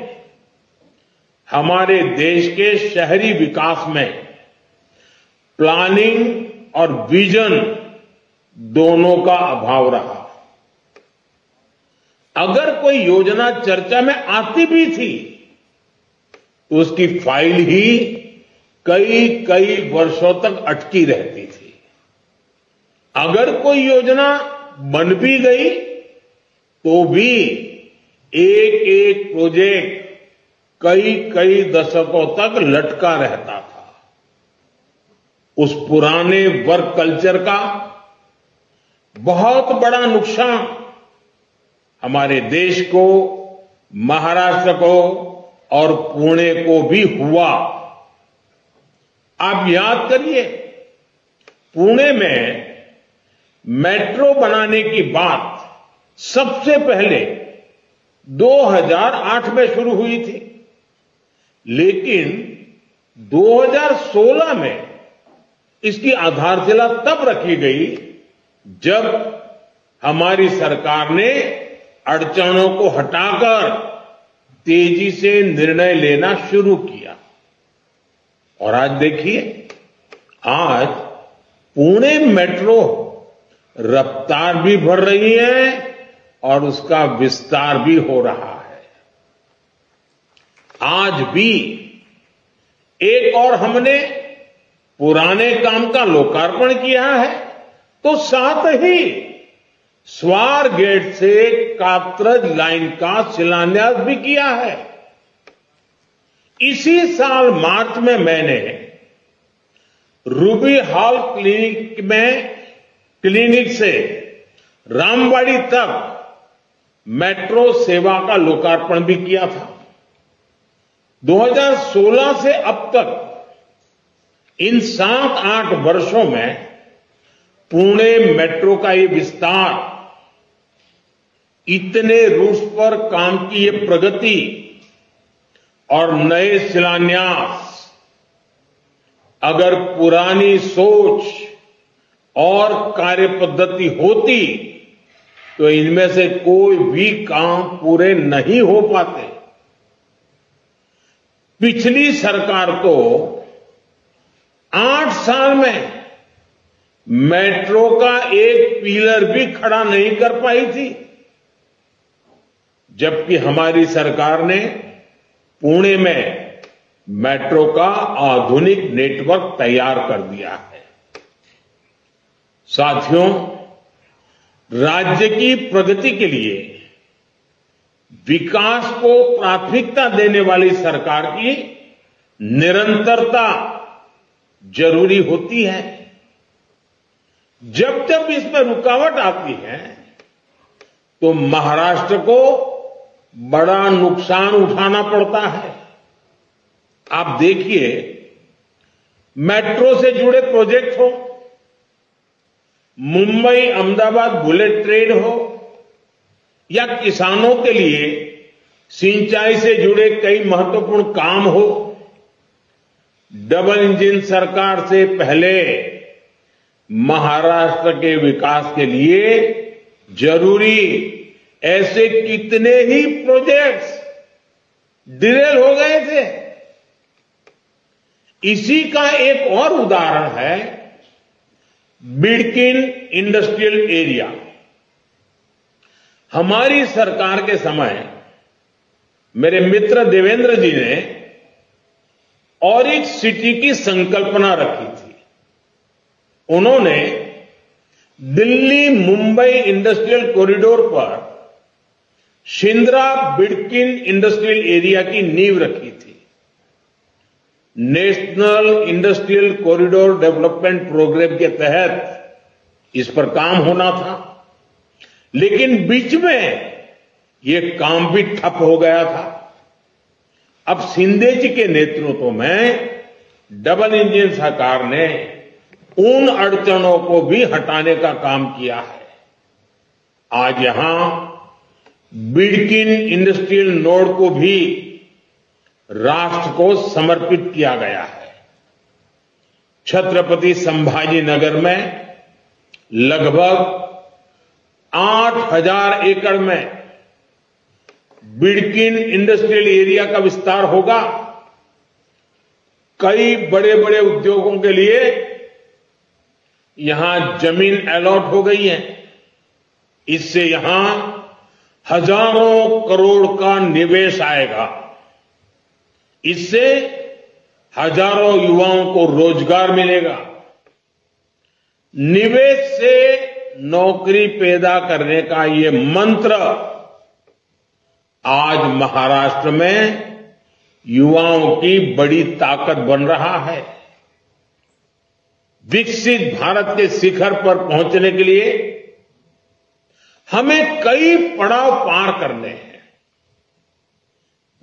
हमारे देश के शहरी विकास में प्लानिंग और विजन दोनों का अभाव रहा। अगर कोई योजना चर्चा में आती भी थी तो उसकी फाइल ही कई वर्षों तक अटकी रहती थी। अगर कोई योजना बन भी गई तो भी एक प्रोजेक्ट कई दशकों तक लटका रहता था। उस पुराने वर्क कल्चर का बहुत बड़ा नुकसान हमारे देश को, महाराष्ट्र को और पुणे को भी हुआ। आप याद करिए, पुणे में मेट्रो बनाने की बात सबसे पहले 2008 में शुरू हुई थी, लेकिन 2016 में इसकी आधारशिला तब रखी गई जब हमारी सरकार ने अड़चनों को हटाकर तेजी से निर्णय लेना शुरू किया। और आज देखिए, आज पुणे मेट्रो रफ्तार भी बढ़ रही है और उसका विस्तार भी हो रहा है। आज भी एक और हमने पुराने काम का लोकार्पण किया है, तो साथ ही स्वार गेट से कात्रज लाइन का शिलान्यास भी किया है। इसी साल मार्च में मैंने रूबी हॉल क्लिनिक से रामबाड़ी तक मेट्रो सेवा का लोकार्पण भी किया था। 2016 से अब तक इन 7-8 वर्षों में पुणे मेट्रो का ये विस्तार, इतने रूट्स पर काम की ये प्रगति और नए शिलान्यास, अगर पुरानी सोच और कार्य पद्धति होती तो इनमें से कोई भी काम पूरे नहीं हो पाते। पिछली सरकार तो 8 साल में मेट्रो का एक पिलर भी खड़ा नहीं कर पाई थी, जबकि हमारी सरकार ने पुणे में मेट्रो का आधुनिक नेटवर्क तैयार कर दिया है। साथियों, राज्य की प्रगति के लिए विकास को प्राथमिकता देने वाली सरकार की निरंतरता जरूरी होती है। जब जब इसमें रुकावट आती है तो महाराष्ट्र को बड़ा नुकसान उठाना पड़ता है। आप देखिए, मेट्रो से जुड़े प्रोजेक्ट हो, मुंबई अहमदाबाद बुलेट ट्रेन हो, या किसानों के लिए सिंचाई से जुड़े कई महत्वपूर्ण काम हो, डबल इंजन सरकार से पहले महाराष्ट्र के विकास के लिए जरूरी ऐसे कितने ही प्रोजेक्ट्स डिरेल हो गए थे। इसी का एक और उदाहरण है बिडकिन इंडस्ट्रियल एरिया। हमारी सरकार के समय मेरे मित्र देवेंद्र जी ने ऑरिक सिटी की संकल्पना रखी थी। उन्होंने दिल्ली मुंबई इंडस्ट्रियल कॉरिडोर पर शिंद्रा बिडकिन इंडस्ट्रियल एरिया की नींव रखी थी। National industrial corridor development programme के तहत इस पर काम होना था, लेकिन बीच में ये काम भी ठप हो गया था। अब शिंदे जी के नेतृत्व में डबल इंजन सरकार ने उन अड़चनों को भी हटाने का काम किया है। आज यहां बिडकिन इंडस्ट्रियल नोड को भी राष्ट्र को समर्पित किया गया है। छत्रपति संभाजी नगर में लगभग 8,000 एकड़ में बिडकिन इंडस्ट्रियल एरिया का विस्तार होगा। कई बड़े बड़े उद्योगों के लिए यहां जमीन अलॉट हो गई है। इससे यहां हजारों करोड़ का निवेश आएगा। इससे हजारों युवाओं को रोजगार मिलेगा। निवेश से नौकरी पैदा करने का ये मंत्र आज महाराष्ट्र में युवाओं की बड़ी ताकत बन रहा है। विकसित भारत के शिखर पर पहुंचने के लिए हमें कई पड़ाव पार करने हैं।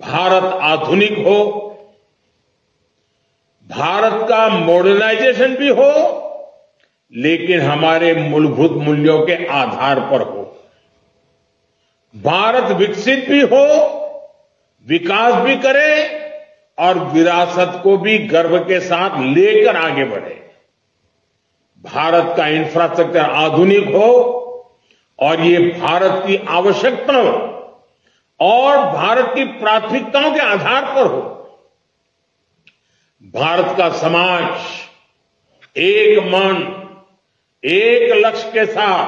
भारत आधुनिक हो, भारत का मॉडर्नाइजेशन भी हो, लेकिन हमारे मूलभूत मूल्यों के आधार पर हो। भारत विकसित भी हो, विकास भी करे और विरासत को भी गर्व के साथ लेकर आगे बढ़े। भारत का इंफ्रास्ट्रक्चर आधुनिक हो और ये भारत की आवश्यकताओं और भारत की प्राथमिकताओं के आधार पर हो। भारत का समाज एक मन, एक लक्ष्य के साथ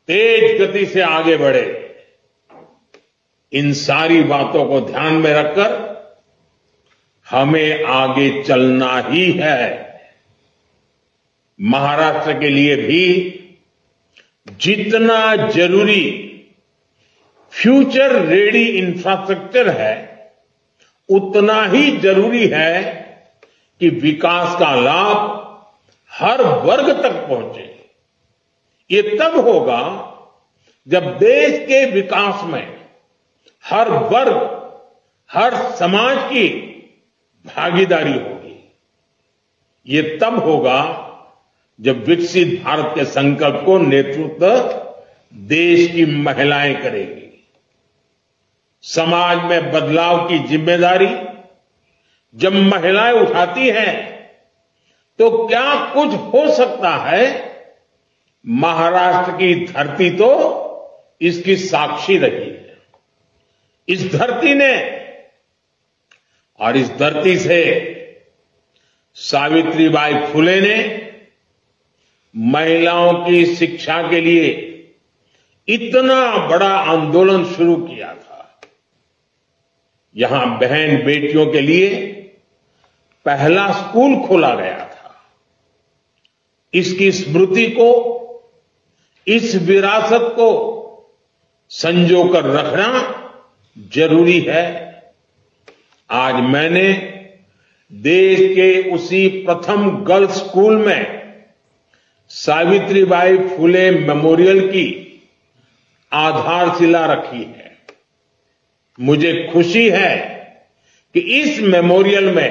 तेज गति से आगे बढ़े। इन सारी बातों को ध्यान में रखकर हमें आगे चलना ही है। महाराष्ट्र के लिए भी जितना जरूरी फ्यूचर रेडी इंफ्रास्ट्रक्चर है, उतना ही जरूरी है कि विकास का लाभ हर वर्ग तक पहुंचे। ये तब होगा जब देश के विकास में हर वर्ग, हर समाज की भागीदारी होगी। ये तब होगा जब विकसित भारत के संकल्प को नेतृत्व देश की महिलाएं करेगी। समाज में बदलाव की जिम्मेदारी जब महिलाएं उठाती हैं तो क्या कुछ हो सकता है। महाराष्ट्र की धरती तो इसकी साक्षी रही है। इस धरती ने और इस धरती से सावित्रीबाई फुले ने महिलाओं की शिक्षा के लिए इतना बड़ा आंदोलन शुरू किया था। यहां बहन बेटियों के लिए पहला स्कूल खोला गया था। इसकी स्मृति को, इस विरासत को संजोकर रखना जरूरी है। आज मैंने देश के उसी प्रथम गर्ल्स स्कूल में सावित्रीबाई फुले मेमोरियल की आधारशिला रखी है। मुझे खुशी है कि इस मेमोरियल में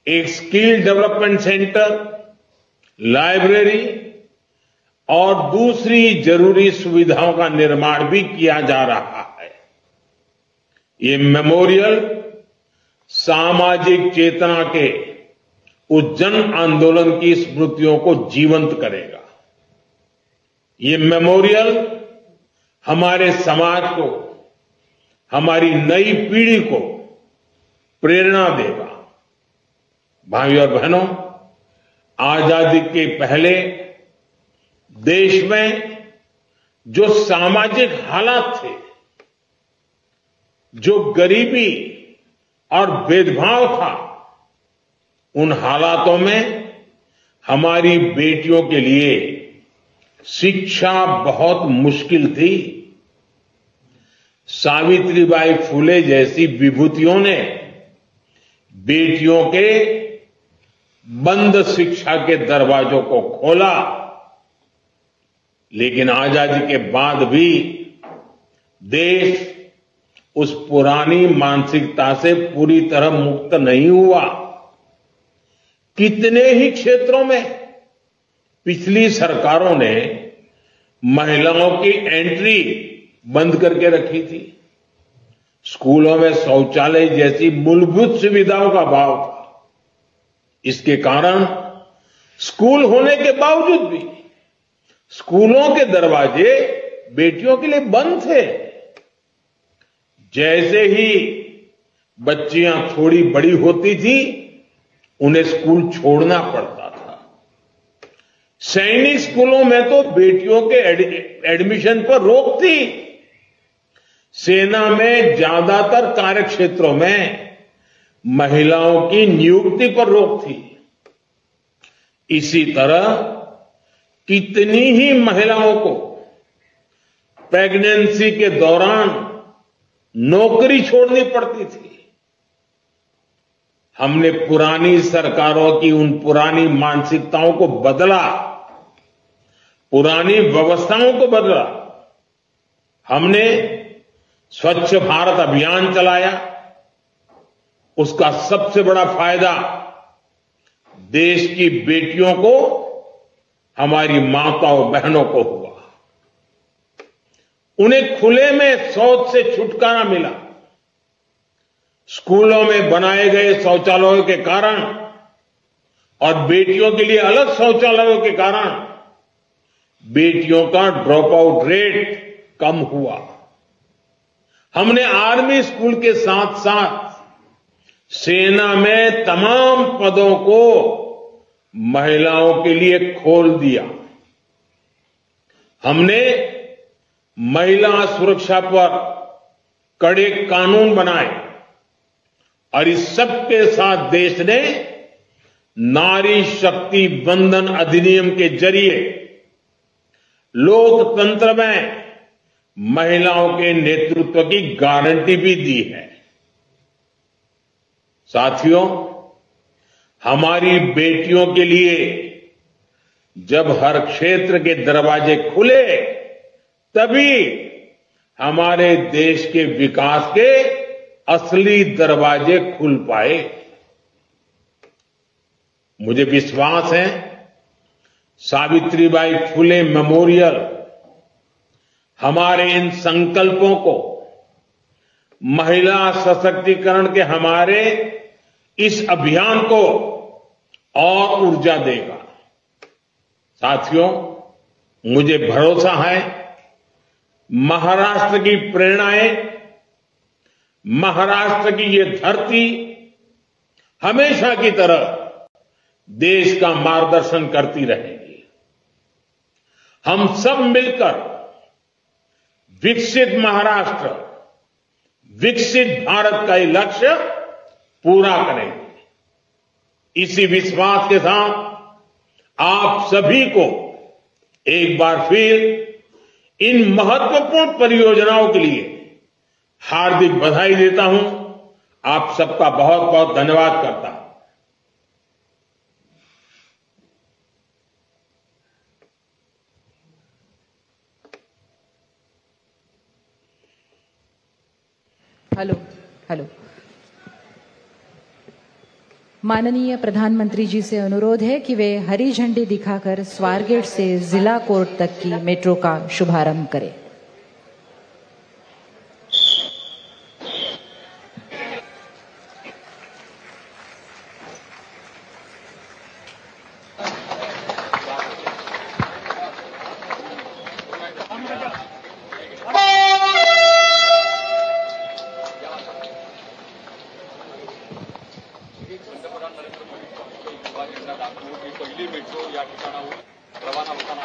एक स्किल डेवलपमेंट सेंटर, लाइब्रेरी और दूसरी जरूरी सुविधाओं का निर्माण भी किया जा रहा है। ये मेमोरियल सामाजिक चेतना के उस जन आंदोलन की स्मृतियों को जीवंत करेगा। ये मेमोरियल हमारे समाज को, हमारी नई पीढ़ी को प्रेरणा देगा। भाइयों और बहनों, आजादी के पहले देश में जो सामाजिक हालात थे, जो गरीबी और भेदभाव था, उन हालातों में हमारी बेटियों के लिए शिक्षा बहुत मुश्किल थी, सावित्रीबाई फुले जैसी विभूतियों ने बेटियों के बंद शिक्षा के दरवाजों को खोला। लेकिन आजादी के बाद भी देश उस पुरानी मानसिकता से पूरी तरह मुक्त नहीं हुआ। कितने ही क्षेत्रों में पिछली सरकारों ने महिलाओं की एंट्री बंद करके रखी थी। स्कूलों में शौचालय जैसी मूलभूत सुविधाओं का अभाव था। इसके कारण स्कूल होने के बावजूद भी स्कूलों के दरवाजे बेटियों के लिए बंद थे। जैसे ही बच्चियां थोड़ी बड़ी होती थी, उन्हें स्कूल छोड़ना पड़ता था। सैनिक स्कूलों में तो बेटियों के एडमिशन पर रोक थी। सेना में ज्यादातर कार्यक्षेत्रों में महिलाओं की नियुक्ति पर रोक थी। इसी तरह कितनी ही महिलाओं को प्रेगनेंसी के दौरान नौकरी छोड़नी पड़ती थी। हमने पुरानी सरकारों की उन पुरानी मानसिकताओं को बदला, पुरानी व्यवस्थाओं को बदला। हमने स्वच्छ भारत अभियान चलाया। उसका सबसे बड़ा फायदा देश की बेटियों को, हमारी माताओं बहनों को हुआ। उन्हें खुले में शौच से छुटकारा मिला। स्कूलों में बनाए गए शौचालयों के कारण और बेटियों के लिए अलग शौचालयों के कारण बेटियों का ड्रॉप आउट रेट कम हुआ। हमने आर्मी स्कूल के साथ साथ सेना में तमाम पदों को महिलाओं के लिए खोल दिया। हमने महिला सुरक्षा पर कड़े कानून बनाए और इस सब के साथ देश ने नारी शक्ति बंधन अधिनियम के जरिए लोकतंत्र में महिलाओं के नेतृत्व की गारंटी भी दी है। साथियों, हमारी बेटियों के लिए जब हर क्षेत्र के दरवाजे खुले, तभी हमारे देश के विकास के असली दरवाजे खुल पाए। मुझे विश्वास है सावित्रीबाई फुले मेमोरियल हमारे इन संकल्पों को, महिला सशक्तिकरण के हमारे इस अभियान को और ऊर्जा देगा। साथियों, मुझे भरोसा है महाराष्ट्र की प्रेरणाएं, महाराष्ट्र की ये धरती हमेशा की तरह देश का मार्गदर्शन करती रहेगी। हम सब मिलकर विकसित महाराष्ट्र, विकसित भारत का ये लक्ष्य पूरा करेंगे। इसी विश्वास के साथ आप सभी को एक बार फिर इन महत्वपूर्ण परियोजनाओं के लिए हार्दिक बधाई देता हूं। आप सबका बहुत बहुत धन्यवाद करता हूं। हेलो। माननीय प्रधानमंत्री जी से अनुरोध है कि वे हरी झंडी दिखाकर स्वारगेट से जिला कोर्ट तक की मेट्रो का शुभारंभ करें। पहिली मेट्रो या ठिकाणाहून रवाना होताना